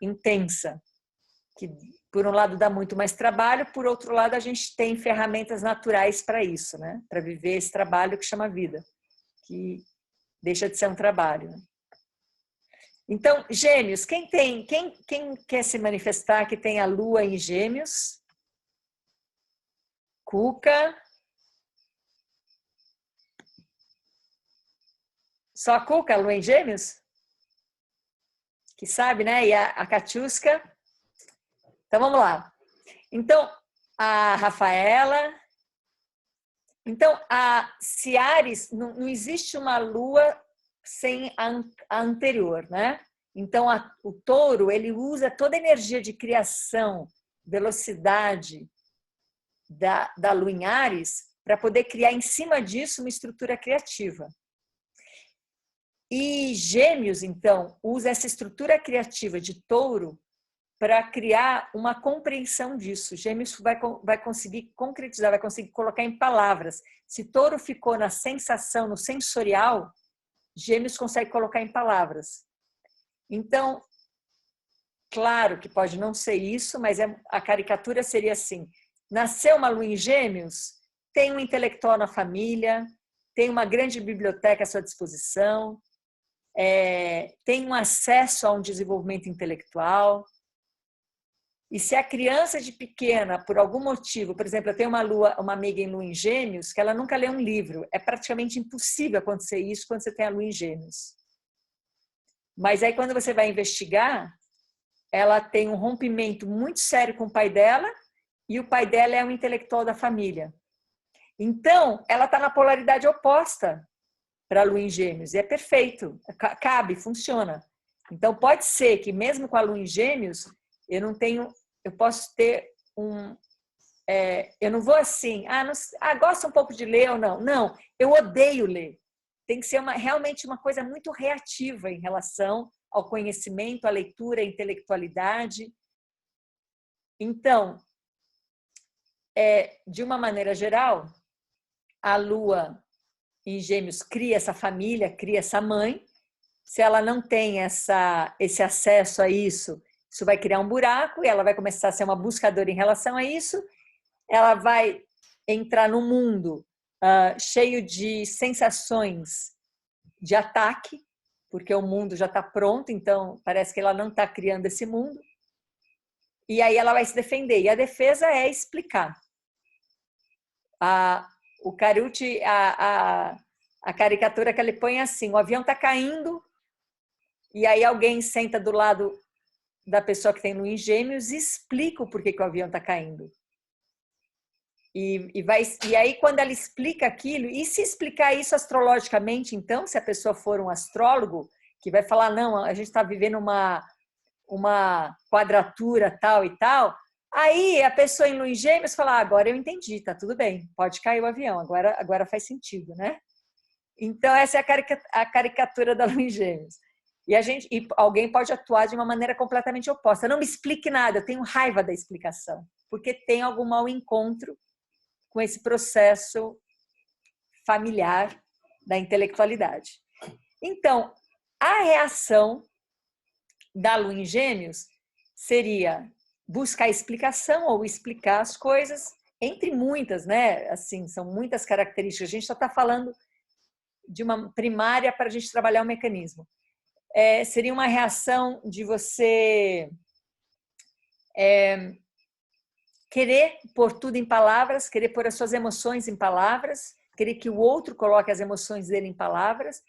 Speaker 1: intensa, que por um lado dá muito mais trabalho, por outro lado a gente tem ferramentas naturais para isso, né? Para viver esse trabalho que chama vida, que deixa de ser um trabalho. Então, Gêmeos, quem quer se manifestar que tem a Lua em Gêmeos? Cuca. Só a Cuca, a Lua em Gêmeos? Que sabe, né? E a Catiusca. Então, vamos lá. Então, a Rafaela. Então, se Áries, não existe uma Lua sem a anterior, né? Então, o touro, ele usa toda a energia de criação, velocidade da Lua em Áries para poder criar em cima disso uma estrutura criativa. E Gêmeos, então, usa essa estrutura criativa de touro para criar uma compreensão disso. Gêmeos vai conseguir concretizar, vai conseguir colocar em palavras. Se touro ficou na sensação, no sensorial, Gêmeos consegue colocar em palavras. Então, claro que pode não ser isso, mas a caricatura seria assim: nasceu uma Lua em Gêmeos, tem um intelectual na família, tem uma grande biblioteca à sua disposição, tem um acesso a um desenvolvimento intelectual. E se a criança de pequena, por algum motivo, por exemplo, eu tenho uma amiga em Lua em Gêmeos, que ela nunca lê um livro. É praticamente impossível acontecer isso quando você tem a Lua em Gêmeos. Mas aí, quando você vai investigar, ela tem um rompimento muito sério com o pai dela, e o pai dela é um intelectual da família. Então, ela está na polaridade oposta para a Lua em Gêmeos, e é perfeito, cabe, funciona. Então, pode ser que mesmo com a Lua em Gêmeos, eu posso ter eu não vou assim, gosto um pouco de ler ou não. Não, eu odeio ler. Tem que ser realmente uma coisa muito reativa em relação ao conhecimento, à leitura, à intelectualidade. Então, de uma maneira geral, a Lua em Gêmeos cria essa família, cria essa mãe. Se ela não tem esse acesso a isso, isso vai criar um buraco e ela vai começar a ser uma buscadora em relação a isso. Ela vai entrar no mundo cheio de sensações de ataque, porque o mundo já está pronto, então parece que ela não está criando esse mundo. E aí ela vai se defender. E a defesa é explicar. O Carucci, a caricatura que ele põe é assim: o avião está caindo, e aí alguém senta do lado da pessoa que tem Lua em Gêmeos e explica o porquê que o avião está caindo. E aí, quando ela explica aquilo, e se explicar isso astrologicamente, então, se a pessoa for um astrólogo, que vai falar, não, a gente está vivendo uma quadratura tal e tal, aí a pessoa em Lua em Gêmeos fala, agora eu entendi, tá tudo bem, pode cair o avião, agora faz sentido, né? Então, essa é a caricatura da Lua em Gêmeos. E alguém pode atuar de uma maneira completamente oposta. Não me explique nada, eu tenho raiva da explicação, porque tem algum mau encontro com esse processo familiar da intelectualidade. Então, a reação da Lua em Gêmeos seria buscar explicação ou explicar as coisas, entre muitas, né? Assim, são muitas características. A gente só está falando de uma primária para a gente trabalhar o mecanismo. Seria uma reação de você querer pôr tudo em palavras, querer pôr as suas emoções em palavras, querer que o outro coloque as emoções dele em palavras.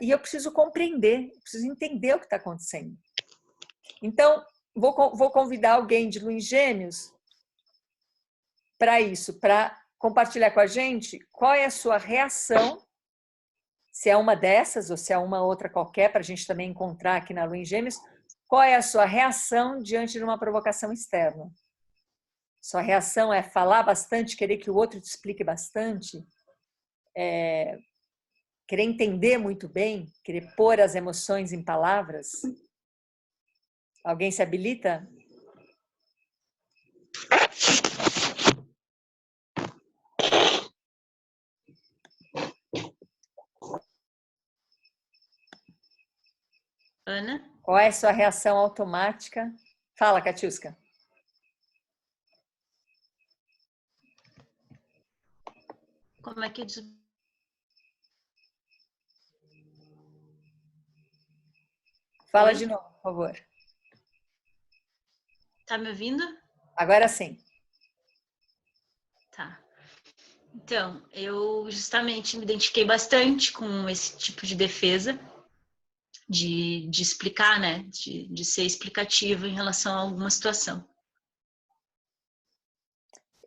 Speaker 1: E eu preciso compreender, preciso entender o que está acontecendo. Então, vou convidar alguém de Lua em Gêmeos para isso, para compartilhar com a gente qual é a sua reação, se é uma dessas ou se é uma outra qualquer, para a gente também encontrar aqui na Lua em Gêmeos, qual é a sua reação diante de uma provocação externa. Sua reação é falar bastante, querer que o outro te explique bastante, querer entender muito bem, querer pôr as emoções em palavras. Alguém se habilita?
Speaker 4: Ana?
Speaker 1: Qual é a sua reação automática? Fala, Catiusca.
Speaker 4: Como é que diz?
Speaker 1: Fala
Speaker 4: Oi?
Speaker 1: de novo, por favor.
Speaker 4: Tá me ouvindo?
Speaker 1: Agora sim.
Speaker 4: Tá. Então, eu justamente me identifiquei bastante com esse tipo de defesa, de explicar, né? De ser explicativo em relação a alguma situação.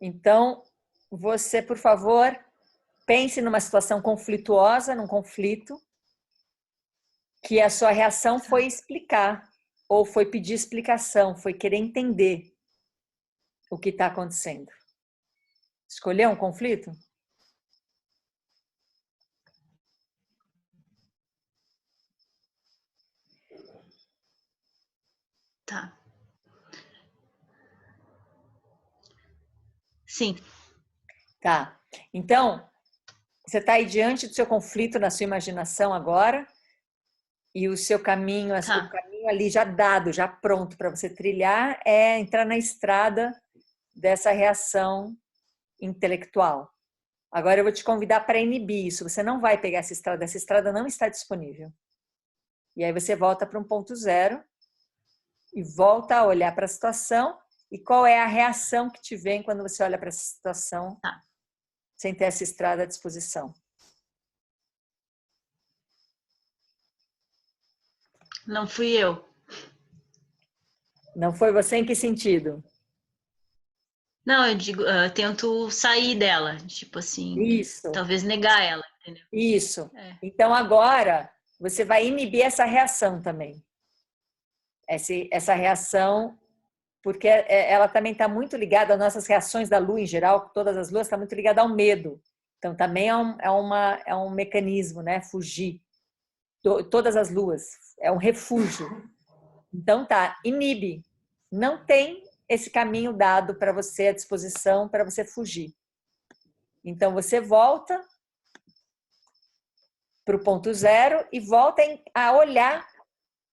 Speaker 1: Então, você, por favor, pense numa situação conflituosa, num conflito, que a sua reação foi explicar, ou foi pedir explicação, foi querer entender o que está acontecendo. Escolheu um conflito?
Speaker 4: Tá. Sim.
Speaker 1: Tá. Então, você está aí diante do seu conflito na sua imaginação agora, e o seu caminho, o
Speaker 4: Tá.
Speaker 1: caminho ali já dado, já pronto para você trilhar, é entrar na estrada dessa reação intelectual. Agora eu vou te convidar para inibir isso. Você não vai pegar essa estrada não está disponível. E aí você volta para um ponto zero e volta a olhar para a situação. E qual é a reação que te vem quando você olha para essa situação
Speaker 4: Tá.
Speaker 1: sem ter essa estrada à disposição?
Speaker 4: Não fui eu.
Speaker 1: Não foi você em que sentido?
Speaker 4: Não, eu digo, eu tento sair dela, tipo assim,
Speaker 1: Isso,
Speaker 4: talvez negar ela, entendeu?
Speaker 1: isso.
Speaker 4: É.
Speaker 1: Então agora você vai inibir essa reação também. Essa reação, porque ela também está muito ligada, às nossas reações da lua em geral, todas as luas, está muito ligada ao medo. Então também é um mecanismo, né? Fugir. Todas as luas, é um refúgio. Então tá, inibe. Não tem esse caminho dado para você à disposição para você fugir. Então você volta para o ponto zero e volta a olhar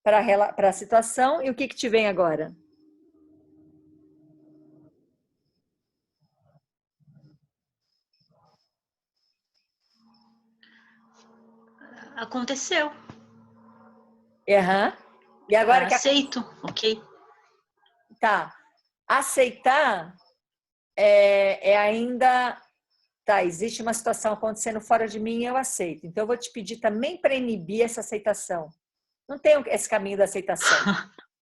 Speaker 1: para a situação. E o que te vem agora?
Speaker 4: Aconteceu.
Speaker 1: Uhum. E agora que
Speaker 4: Aceito, ok?
Speaker 1: tá, aceitar ainda tá, existe uma situação acontecendo fora de mim e eu aceito. Então eu vou te pedir também para inibir essa aceitação. Não tem esse caminho da aceitação.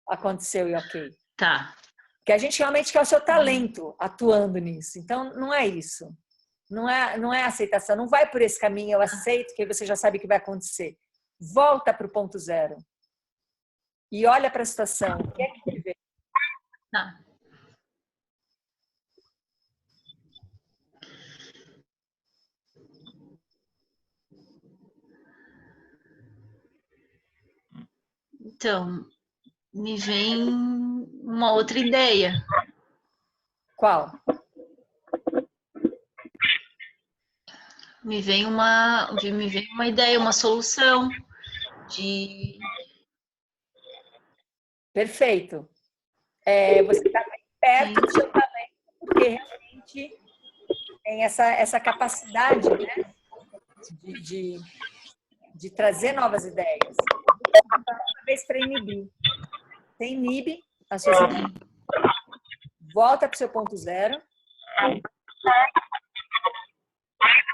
Speaker 1: Aconteceu e ok.
Speaker 4: Tá.
Speaker 1: Porque a gente realmente quer o seu talento atuando nisso. Então não é isso. Não é aceitação. Não vai por esse caminho, eu aceito, que aí você já sabe o que vai acontecer. Volta para o ponto zero. E olha para a situação. O que é que vê?
Speaker 4: Tá. Então, me vem uma outra ideia.
Speaker 1: Qual?
Speaker 4: Me vem uma ideia, uma solução de...
Speaker 1: Perfeito. Você está bem perto do seu talento, porque realmente tem essa capacidade, né, de trazer novas ideias. Uma vez para inibir. Você inibe as suas ideias. Volta para o seu ponto zero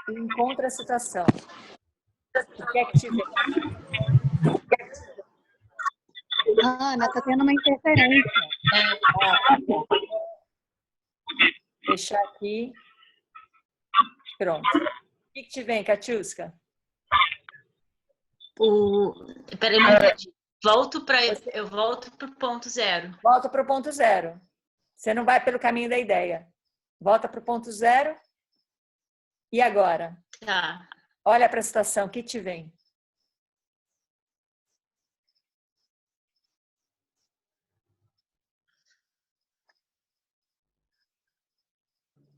Speaker 1: e encontra a situação. O que é que te vem?
Speaker 2: Ana, tá tendo uma interferência.
Speaker 1: Deixar aqui. Pronto. O que te vem, Katiuska?
Speaker 4: Peraí, não entendi. Eu volto para o ponto zero.
Speaker 1: Volta para o ponto zero. Você não vai pelo caminho da ideia. Volta para o ponto zero. E agora?
Speaker 4: Tá.
Speaker 1: Olha para a situação. O que te vem?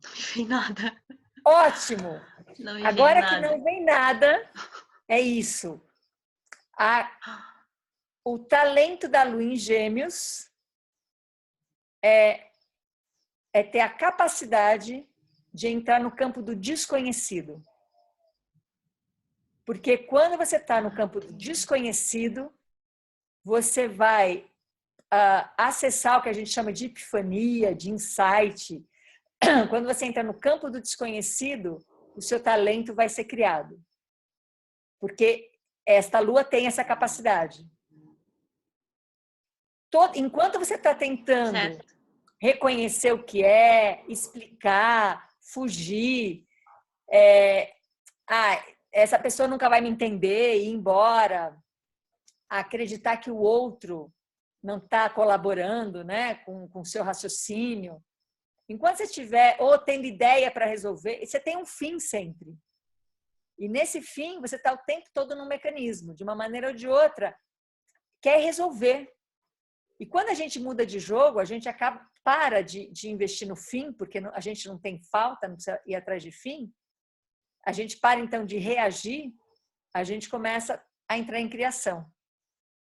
Speaker 4: Não me vem nada.
Speaker 1: Ótimo!
Speaker 4: Não me
Speaker 1: Agora
Speaker 4: vem
Speaker 1: que
Speaker 4: nada.
Speaker 1: não vem nada, é isso. O talento da lua em Gêmeos é ter a capacidade de entrar no campo do desconhecido. Porque quando você está no campo do desconhecido, você vai acessar o que a gente chama de epifania, de insight. Quando você entra no campo do desconhecido, o seu talento vai ser criado. Porque esta lua tem essa capacidade. Enquanto você está tentando reconhecer o que é, explicar, fugir, essa pessoa nunca vai me entender, ir embora, acreditar que o outro não está colaborando, né, com o seu raciocínio. Enquanto você estiver ou tendo ideia para resolver, você tem um fim sempre. E nesse fim, você está o tempo todo num mecanismo, de uma maneira ou de outra, quer resolver. E quando a gente muda de jogo, a gente para de investir no fim, porque a gente não tem falta, não precisa ir atrás de fim. A gente para, então, de reagir, a gente começa a entrar em criação.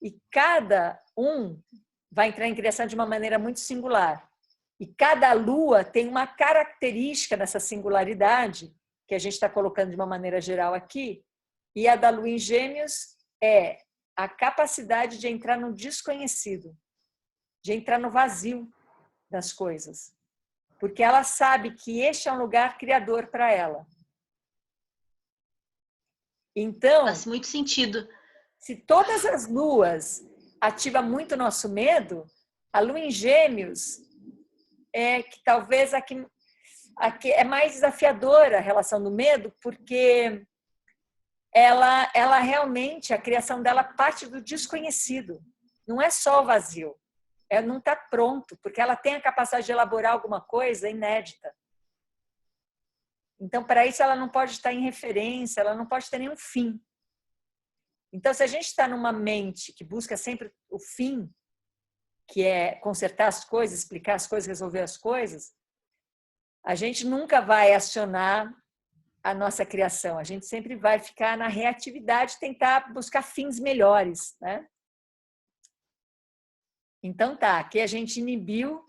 Speaker 1: E cada um vai entrar em criação de uma maneira muito singular. E cada lua tem uma característica dessa singularidade, que a gente está colocando de uma maneira geral aqui. E a da lua em Gêmeos é a capacidade de entrar no desconhecido, de entrar no vazio das coisas. Porque ela sabe que este é um lugar criador para ela. Então,
Speaker 4: faz muito sentido.
Speaker 1: Se todas as luas ativam muito o nosso medo, a lua em Gêmeos é que talvez aqui é mais desafiadora a relação do medo, porque ela realmente, a criação dela parte do desconhecido. Não é só o vazio. Ela não está pronto, porque ela tem a capacidade de elaborar alguma coisa inédita. Então, para isso, ela não pode estar em referência, ela não pode ter nenhum fim. Então, se a gente está numa mente que busca sempre o fim, que é consertar as coisas, explicar as coisas, resolver as coisas, a gente nunca vai acionar a nossa criação. A gente sempre vai ficar na reatividade, tentar buscar fins melhores, né? Então tá, aqui a gente inibiu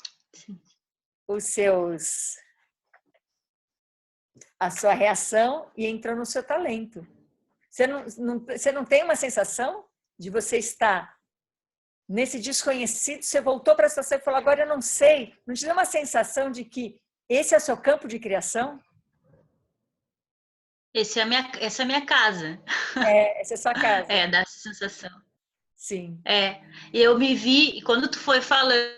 Speaker 1: a sua reação e entrou no seu talento. Você não tem uma sensação de você estar nesse desconhecido, você voltou para a situação e falou, agora eu não sei. Não te dá uma sensação de que esse é o seu campo de criação?
Speaker 4: Essa é a minha casa.
Speaker 1: Essa é a sua casa.
Speaker 4: Dá essa sensação.
Speaker 1: Sim.
Speaker 4: E eu me vi, e quando tu foi falando,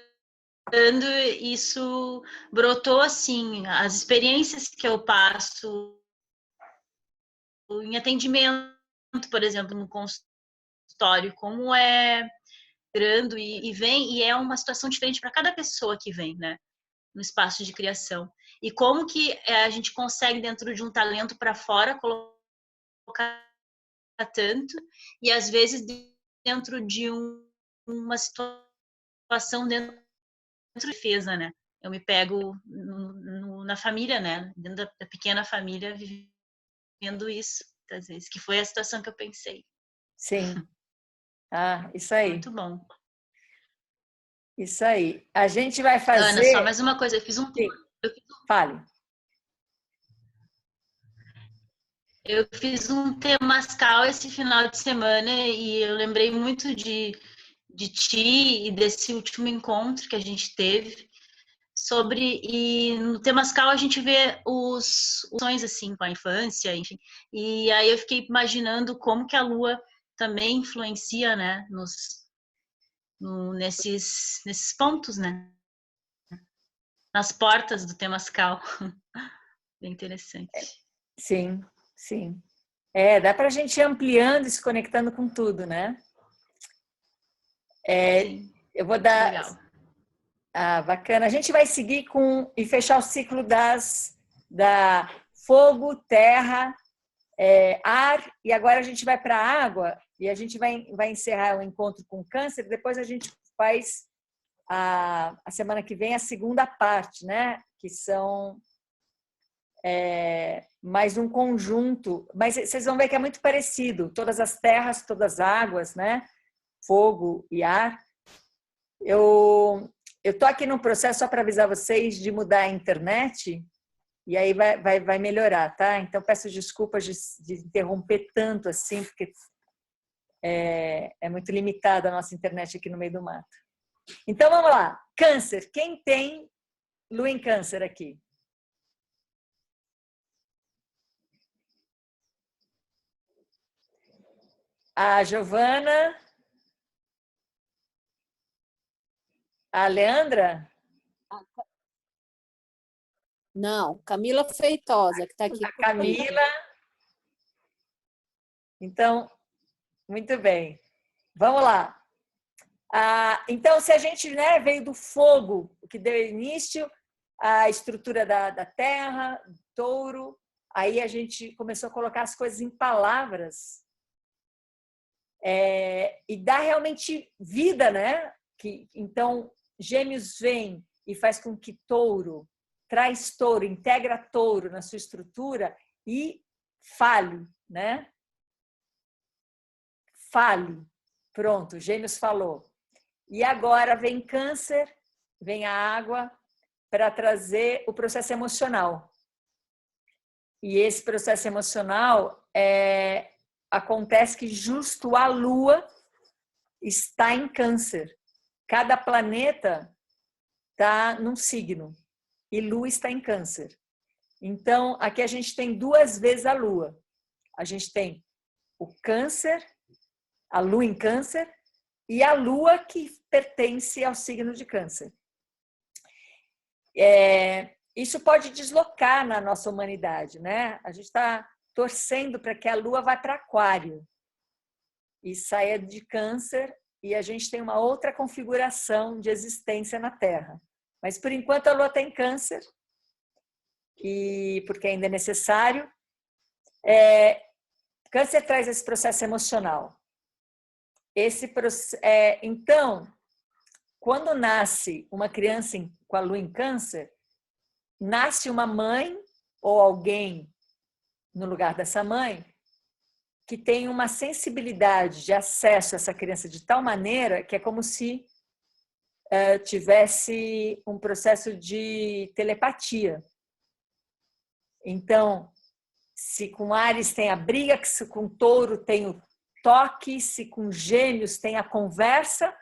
Speaker 4: isso brotou assim, as experiências que eu passo em atendimento, por exemplo, no consultório, como é grande e vem, e é uma situação diferente para cada pessoa que vem, né, no espaço de criação. E como que a gente consegue, dentro de um talento para fora, colocar tanto, e às vezes dentro de uma situação dentro de defesa, né? Eu me pego na família, né? Dentro da pequena família, vivendo isso, às vezes, que foi a situação que eu pensei.
Speaker 1: Sim. Isso aí.
Speaker 4: Muito bom.
Speaker 1: Isso aí. A gente vai fazer...
Speaker 4: Ana, só mais uma coisa. Eu fiz um...
Speaker 1: Fale.
Speaker 4: Eu fiz um temascal esse final de semana e eu lembrei muito de ti e desse último encontro que a gente teve e no temascal a gente vê os sonhos assim com a infância, enfim. E aí eu fiquei imaginando como que a lua também influencia, né, nesses pontos, né, nas portas do temascal. Bem interessante.
Speaker 1: Sim, sim. Dá para a gente ir ampliando e se conectando com tudo, né? Eu vou dar...
Speaker 4: Legal.
Speaker 1: Bacana. A gente vai seguir e fechar o ciclo da fogo, terra, ar, e agora a gente vai para a água e a gente vai encerrar o encontro com Câncer. Depois a gente faz a semana que vem a segunda parte, né? Que são mais um conjunto, mas vocês vão ver que é muito parecido. Todas as terras, todas as águas, né? Fogo e ar. Eu estou aqui no processo, só para avisar vocês, de mudar a internet, e aí vai melhorar, tá? Então, peço desculpas de interromper tanto assim, porque É muito limitada a nossa internet aqui no meio do mato. Então, vamos lá. Câncer. Quem tem lua em câncer aqui? A Giovana? A Leandra?
Speaker 5: Não, Camila Feitosa, que está aqui.
Speaker 1: A Camila? Então, muito bem. Vamos lá. Então, se a gente, né, veio do fogo, que deu início à estrutura da terra, touro, aí a gente começou a colocar as coisas em palavras e dá realmente vida, né? Então, Gêmeos vem e faz com que touro traz touro, integra touro na sua estrutura e fale, né? Fale. Pronto, Gêmeos falou. E agora vem Câncer, vem a água para trazer o processo emocional. E esse processo emocional acontece que justo a Lua está em Câncer. Cada planeta está num signo e Lua está em Câncer. Então, aqui a gente tem 2 vezes a Lua. A gente tem o Câncer, a Lua em Câncer, e a Lua que pertence ao signo de Câncer. Isso pode deslocar na nossa humanidade, né? A gente está torcendo para que a Lua vá para Aquário e saia de Câncer e a gente tem uma outra configuração de existência na Terra. Mas, por enquanto, a Lua está em Câncer, porque ainda é necessário. Câncer traz esse processo emocional. Então, quando nasce uma criança com a Lua em Câncer, nasce uma mãe ou alguém no lugar dessa mãe que tem uma sensibilidade de acesso a essa criança de tal maneira que é como se tivesse um processo de telepatia. Então, se com Áries tem a briga, se com Touro tem o toque, se com Gêmeos tem a conversa,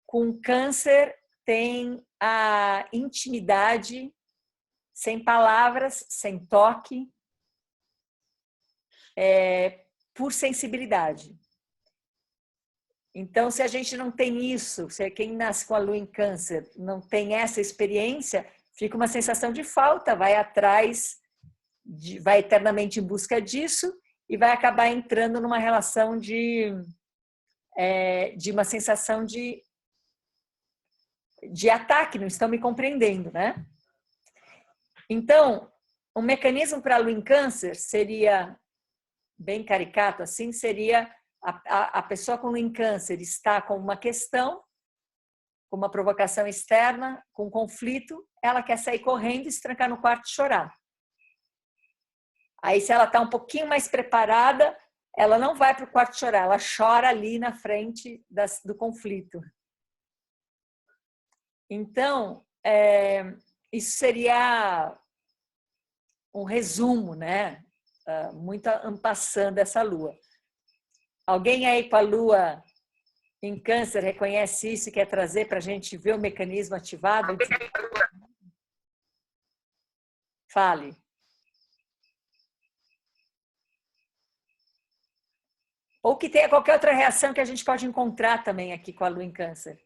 Speaker 1: com Câncer tem a intimidade, sem palavras, sem toque, por sensibilidade. Então, se a gente não tem isso, se quem nasce com a Lua em Câncer não tem essa experiência, fica uma sensação de falta, vai atrás, vai eternamente em busca disso e vai acabar entrando numa relação de uma sensação de ataque, não estão me compreendendo, né? Então, um mecanismo para a Lua em Câncer seria, bem caricato assim, seria a pessoa com Lua em Câncer está com uma questão, com uma provocação externa, com um conflito, ela quer sair correndo e se trancar no quarto e chorar. Aí, se ela está um pouquinho mais preparada, ela não vai para o quarto chorar, ela chora ali na frente do conflito. Então, isso seria um resumo, né? Muito en passant dessa Lua. Alguém aí com a Lua em Câncer reconhece isso e quer trazer para a gente ver o mecanismo ativado? Fale. Ou que tenha qualquer outra reação que a gente pode encontrar também aqui com a Lua em Câncer.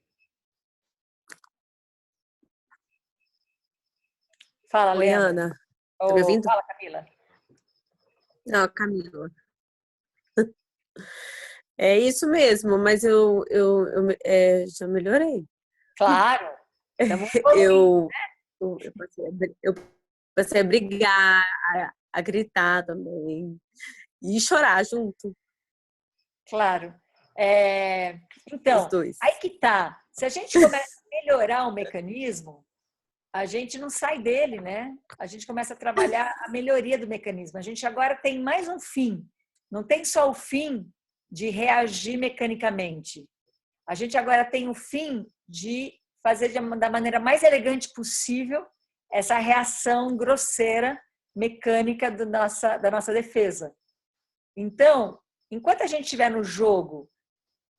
Speaker 1: Fala,
Speaker 5: Oi,
Speaker 1: Leandra.
Speaker 5: Ana. Tá me ouvindo?
Speaker 1: Fala, Camila.
Speaker 5: Não, Camila. É isso mesmo, mas eu já melhorei.
Speaker 1: Claro.
Speaker 5: Eu passei a brigar, a gritar também e chorar junto.
Speaker 1: Claro. Então,
Speaker 5: Os dois.
Speaker 1: aí que tá. Se a gente começa a melhorar o mecanismo, a gente não sai dele, né? A gente começa a trabalhar a melhoria do mecanismo. A gente agora tem mais um fim. Não tem só o fim de reagir mecanicamente. A gente agora tem o fim de fazer da maneira mais elegante possível essa reação grosseira, mecânica da nossa defesa. Então, enquanto a gente estiver no jogo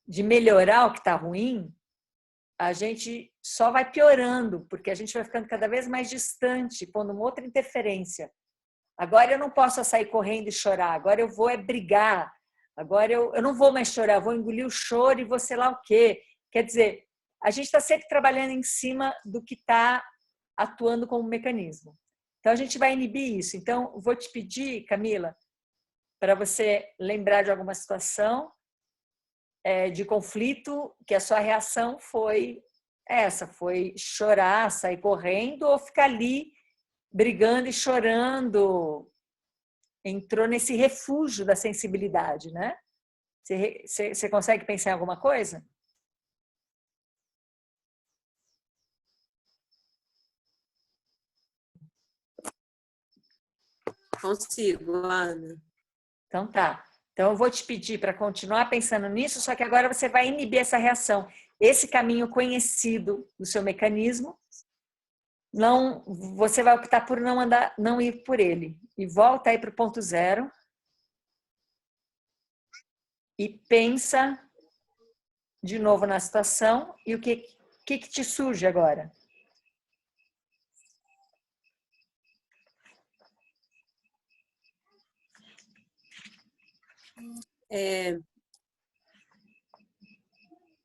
Speaker 1: de melhorar o que está ruim, a gente só vai piorando, porque a gente vai ficando cada vez mais distante, pondo uma outra interferência. Agora eu não posso sair correndo e chorar, agora eu vou brigar, agora eu não vou mais chorar, eu vou engolir o choro e vou sei lá o quê. Quer dizer, a gente está sempre trabalhando em cima do que está atuando como mecanismo. Então, a gente vai inibir isso. Então, vou te pedir, Camila, para você lembrar de alguma situação de conflito que a sua reação foi essa, foi chorar, sair correndo ou ficar ali brigando e chorando. Entrou nesse refúgio da sensibilidade, né? Você consegue pensar em alguma coisa?
Speaker 5: Consigo, Ana.
Speaker 1: Então tá. Então eu vou te pedir para continuar pensando nisso, só que agora você vai inibir essa reação. Esse caminho conhecido do seu mecanismo, não, você vai optar por não ir por ele. E volta aí para o ponto zero. E pensa de novo na situação e o que te surge agora?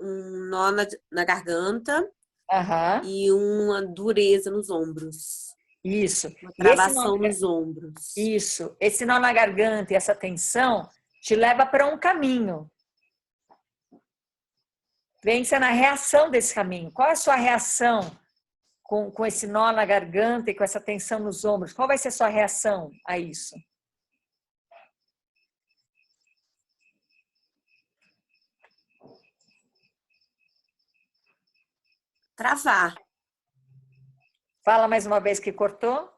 Speaker 5: Um nó na garganta
Speaker 1: Aham,
Speaker 5: e uma dureza nos ombros.
Speaker 1: isso.
Speaker 5: Uma
Speaker 1: E esse nó,
Speaker 5: travação nos ombros.
Speaker 1: isso, esse nó na garganta e essa tensão te leva para um caminho. Pensa na reação desse caminho. Qual é a sua reação com esse nó na garganta e com essa tensão nos ombros? Qual vai ser a sua reação a isso?
Speaker 5: Travar.
Speaker 1: Fala mais uma vez que cortou.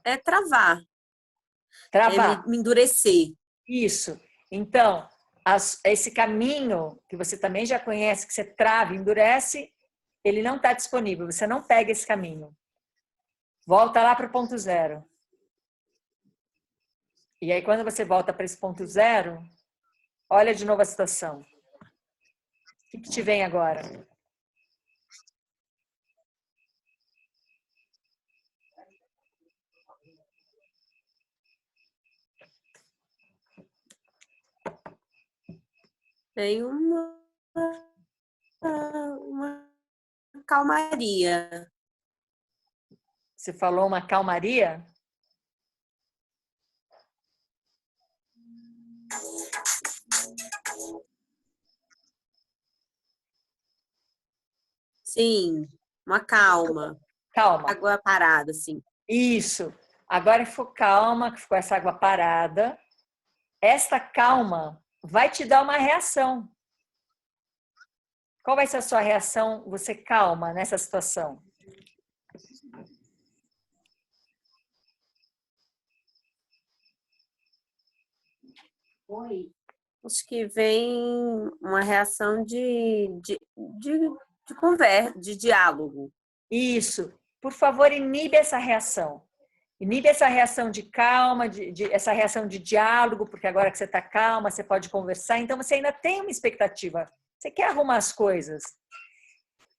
Speaker 5: É travar.
Speaker 1: Travar.
Speaker 5: É me endurecer.
Speaker 1: Isso. Então, esse caminho que você também já conhece, que você trava e endurece, ele não está disponível. Você não pega esse caminho. Volta lá para o ponto zero. E aí, quando você volta para esse ponto zero, olha de novo a situação. O que te vem agora?
Speaker 5: Tem uma calmaria.
Speaker 1: Você falou uma calmaria?
Speaker 5: Sim, uma calma.
Speaker 1: Calma.
Speaker 5: Água parada, assim.
Speaker 1: Isso. Agora que ficou calma, que ficou essa água parada, esta calma vai te dar uma reação. Qual vai ser a sua reação, você calma nessa situação?
Speaker 5: Oi. Acho que vem uma reação de conversa, de diálogo.
Speaker 1: Isso. Por favor, inibe essa reação. Inibe essa reação de calma, essa reação de diálogo, porque agora que você está calma, você pode conversar. Então, você ainda tem uma expectativa. Você quer arrumar as coisas.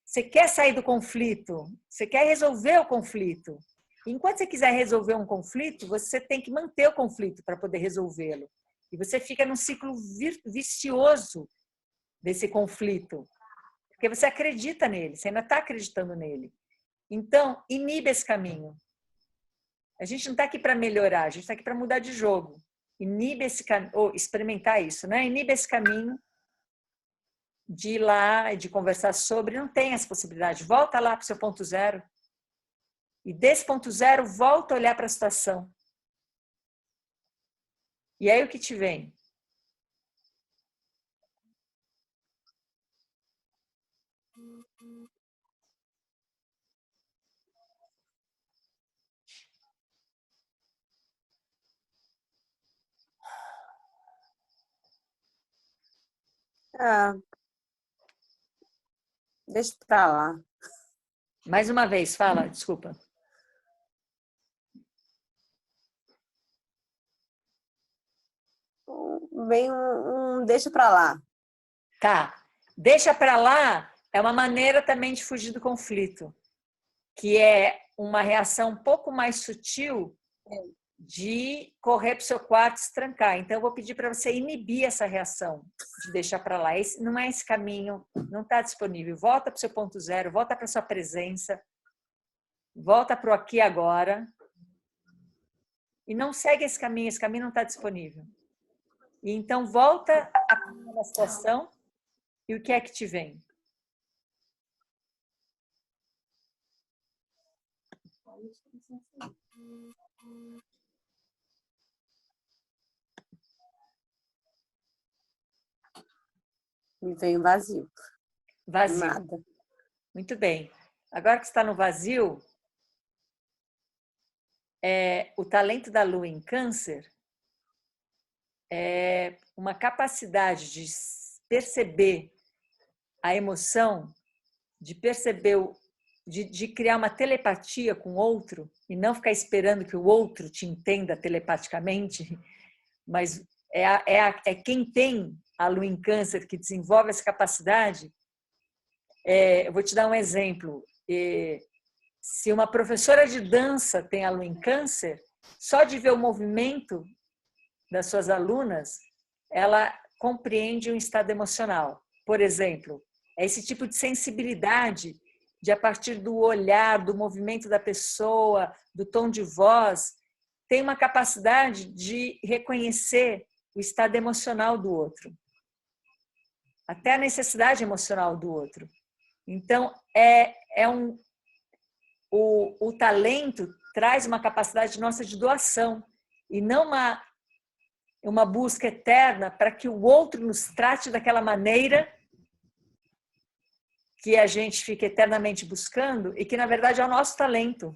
Speaker 1: Você quer sair do conflito. Você quer resolver o conflito. Enquanto você quiser resolver um conflito, você tem que manter o conflito para poder resolvê-lo. E você fica num ciclo vicioso desse conflito. Porque você acredita nele, você ainda está acreditando nele. Então, inibe esse caminho. A gente não está aqui para melhorar, a gente está aqui para mudar de jogo. Inibe esse caminho, ou experimentar isso, né? Inibe esse caminho de ir lá e de conversar sobre, não tem essa possibilidade. Volta lá para o seu ponto zero. E desse ponto zero, volta a olhar para a situação. E aí o que te vem?
Speaker 5: Ah, deixa pra lá.
Speaker 1: Mais uma vez, fala, desculpa.
Speaker 5: vem deixa pra lá.
Speaker 1: Tá. Deixa pra lá é uma maneira também de fugir do conflito, que é uma reação um pouco mais sutil de correr para o seu quarto e se trancar. Então, eu vou pedir para você inibir essa reação de deixar para lá. Esse, não é esse caminho, não está disponível. Volta para o seu ponto zero, volta para a sua presença, volta para o aqui e agora. E não segue esse caminho não está disponível. E então, volta à primeira situação e o que é que te vem?
Speaker 5: Me vem vazio.
Speaker 1: Vazio.
Speaker 5: Nada.
Speaker 1: Muito bem. Agora que está no vazio, o talento da Lua em Câncer é uma capacidade de perceber a emoção, de perceber, de criar uma telepatia com o outro e não ficar esperando que o outro te entenda telepaticamente, mas é quem tem a Lua em Câncer que desenvolve essa capacidade. Eu vou te dar um exemplo. Se uma professora de dança tem a Lua em Câncer, só de ver o movimento das suas alunas, ela compreende um estado emocional. Por exemplo, é esse tipo de sensibilidade de, a partir do olhar, do movimento da pessoa, do tom de voz, tem uma capacidade de reconhecer o estado emocional do outro, até a necessidade emocional do outro. Então, o talento traz uma capacidade nossa de doação e não uma busca eterna para que o outro nos trate daquela maneira que a gente fica eternamente buscando e que, na verdade, é o nosso talento.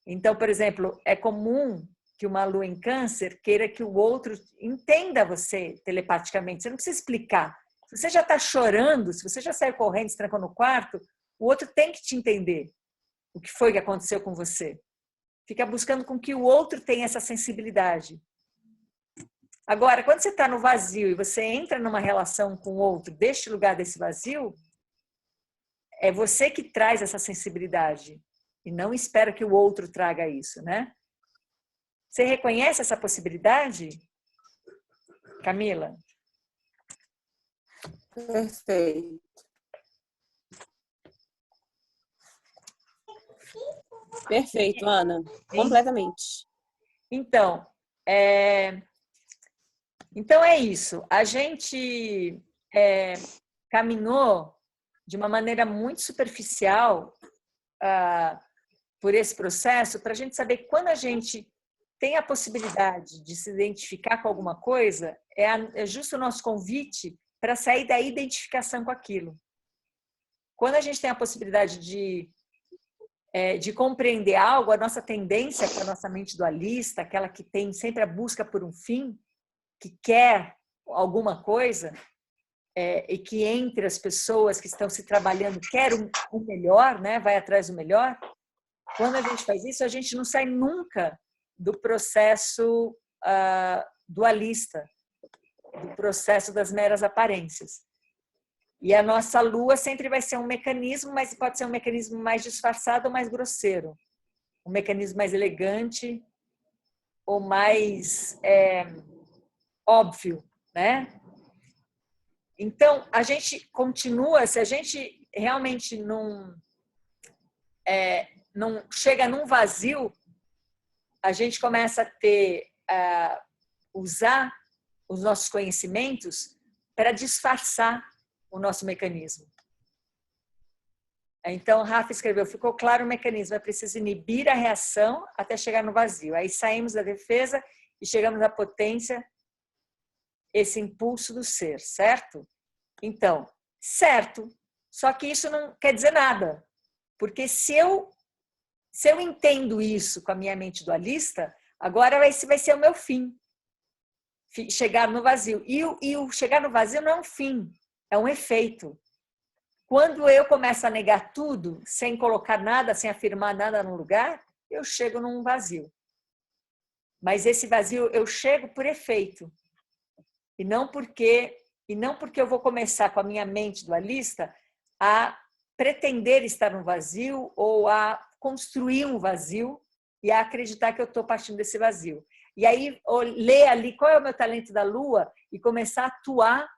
Speaker 1: Então, por exemplo, é comum que uma Lua em Câncer queira que o outro entenda você telepaticamente. Você não precisa explicar. Se você já está chorando, se você já saiu correndo, se trancou no quarto, o outro tem que te entender o que foi que aconteceu com você. Fica buscando com que o outro tenha essa sensibilidade. Agora, quando você está no vazio e você entra numa relação com o outro deste lugar desse vazio, é você que traz essa sensibilidade e não espera que o outro traga isso, né? Você reconhece essa possibilidade, Camila?
Speaker 5: Perfeito. Perfeito, Ana. Completamente.
Speaker 1: Então, então é isso. A gente caminhou de uma maneira muito superficial por esse processo para a gente saber que quando a gente tem a possibilidade de se identificar com alguma coisa, é justo o nosso convite para sair da identificação com aquilo. Quando a gente tem a possibilidade de compreender algo, a nossa tendência, que é a nossa mente dualista, aquela que tem sempre a busca por um fim, que quer alguma coisa, e que entre as pessoas que estão se trabalhando quer o melhor, né? Vai atrás do melhor. Quando a gente faz isso, a gente não sai nunca do processo dualista, do processo das meras aparências. E a nossa Lua sempre vai ser um mecanismo, mas pode ser um mecanismo mais disfarçado ou mais grosseiro. Um mecanismo mais elegante ou mais óbvio, né? Então, a gente continua, se a gente realmente não chega num vazio, a gente começa a usar os nossos conhecimentos para disfarçar o nosso mecanismo. Então, Rafa escreveu, ficou claro o mecanismo, é preciso inibir a reação até chegar no vazio. Aí saímos da defesa e chegamos à potência, esse impulso do ser, certo? Então, certo, só que isso não quer dizer nada, porque se eu entendo isso com a minha mente dualista, agora vai ser o meu fim, chegar no vazio. E o chegar no vazio não é um fim, é um efeito. Quando eu começo a negar tudo, sem colocar nada, sem afirmar nada no lugar, eu chego num vazio. Mas esse vazio eu chego por efeito. E não porque eu vou começar com a minha mente dualista a pretender estar no vazio ou a construir um vazio e a acreditar que eu estou partindo desse vazio. E aí, ler ali qual é o meu talento da Lua e começar a atuar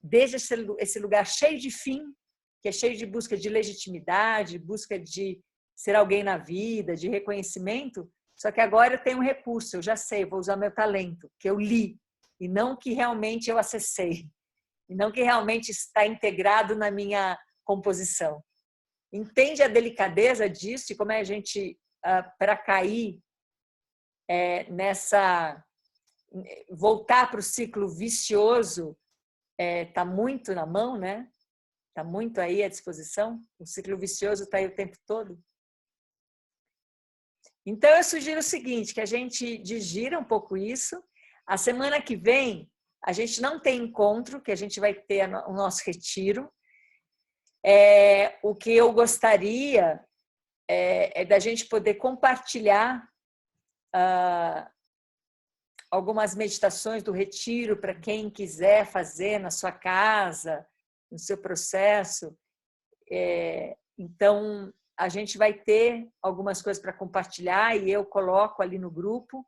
Speaker 1: desde esse lugar cheio de fim, que é cheio de busca de legitimidade, busca de ser alguém na vida, de reconhecimento. Só que agora eu tenho um recurso, eu já sei, vou usar meu talento, que eu li, e não que realmente eu acessei, e não que realmente está integrado na minha composição. Entende a delicadeza disso e como é a gente, para cair nessa... voltar para o ciclo vicioso, está muito na mão, né? Está muito aí à disposição. O ciclo vicioso está aí o tempo todo. Então, eu sugiro o seguinte, que a gente digira um pouco isso. A semana que vem, a gente não tem encontro, que a gente vai ter o nosso retiro. O que eu gostaria é da gente poder compartilhar algumas meditações do retiro para quem quiser fazer na sua casa, no seu processo. Então, a gente vai ter algumas coisas para compartilhar e eu coloco ali no grupo.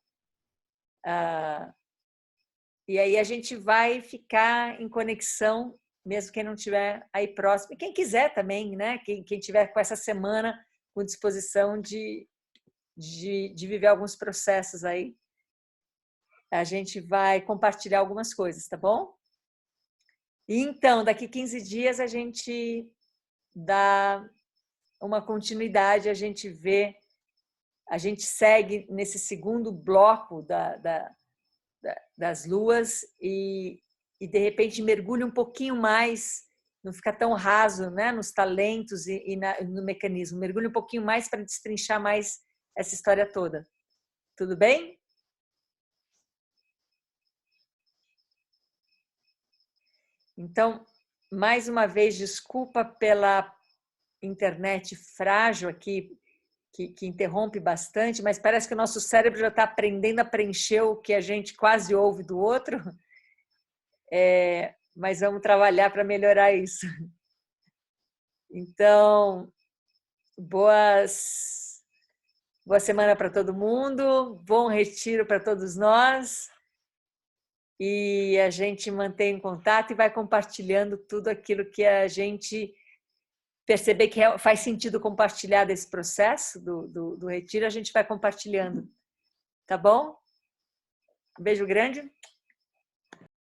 Speaker 1: E aí a gente vai ficar em conexão, mesmo quem não estiver aí próximo. E quem quiser também, né? Quem tiver com essa semana com disposição de viver alguns processos aí, a gente vai compartilhar algumas coisas, tá bom? E então, daqui 15 dias a gente dá uma continuidade, a gente vê, a gente segue nesse segundo bloco das luas e de repente mergulha um pouquinho mais, não fica tão raso, né, nos talentos e no mecanismo, mergulha um pouquinho mais para destrinchar mais essa história toda. Tudo bem? Então, mais uma vez, desculpa pela internet frágil aqui, que interrompe bastante, mas parece que o nosso cérebro já está aprendendo a preencher o que a gente quase ouve do outro. Mas vamos trabalhar para melhorar isso. Então, boa semana para todo mundo, bom retiro para todos nós. E a gente mantém em contato e vai compartilhando tudo aquilo que a gente perceber que faz sentido compartilhar desse processo do retiro, a gente vai compartilhando. Tá bom? Um beijo grande.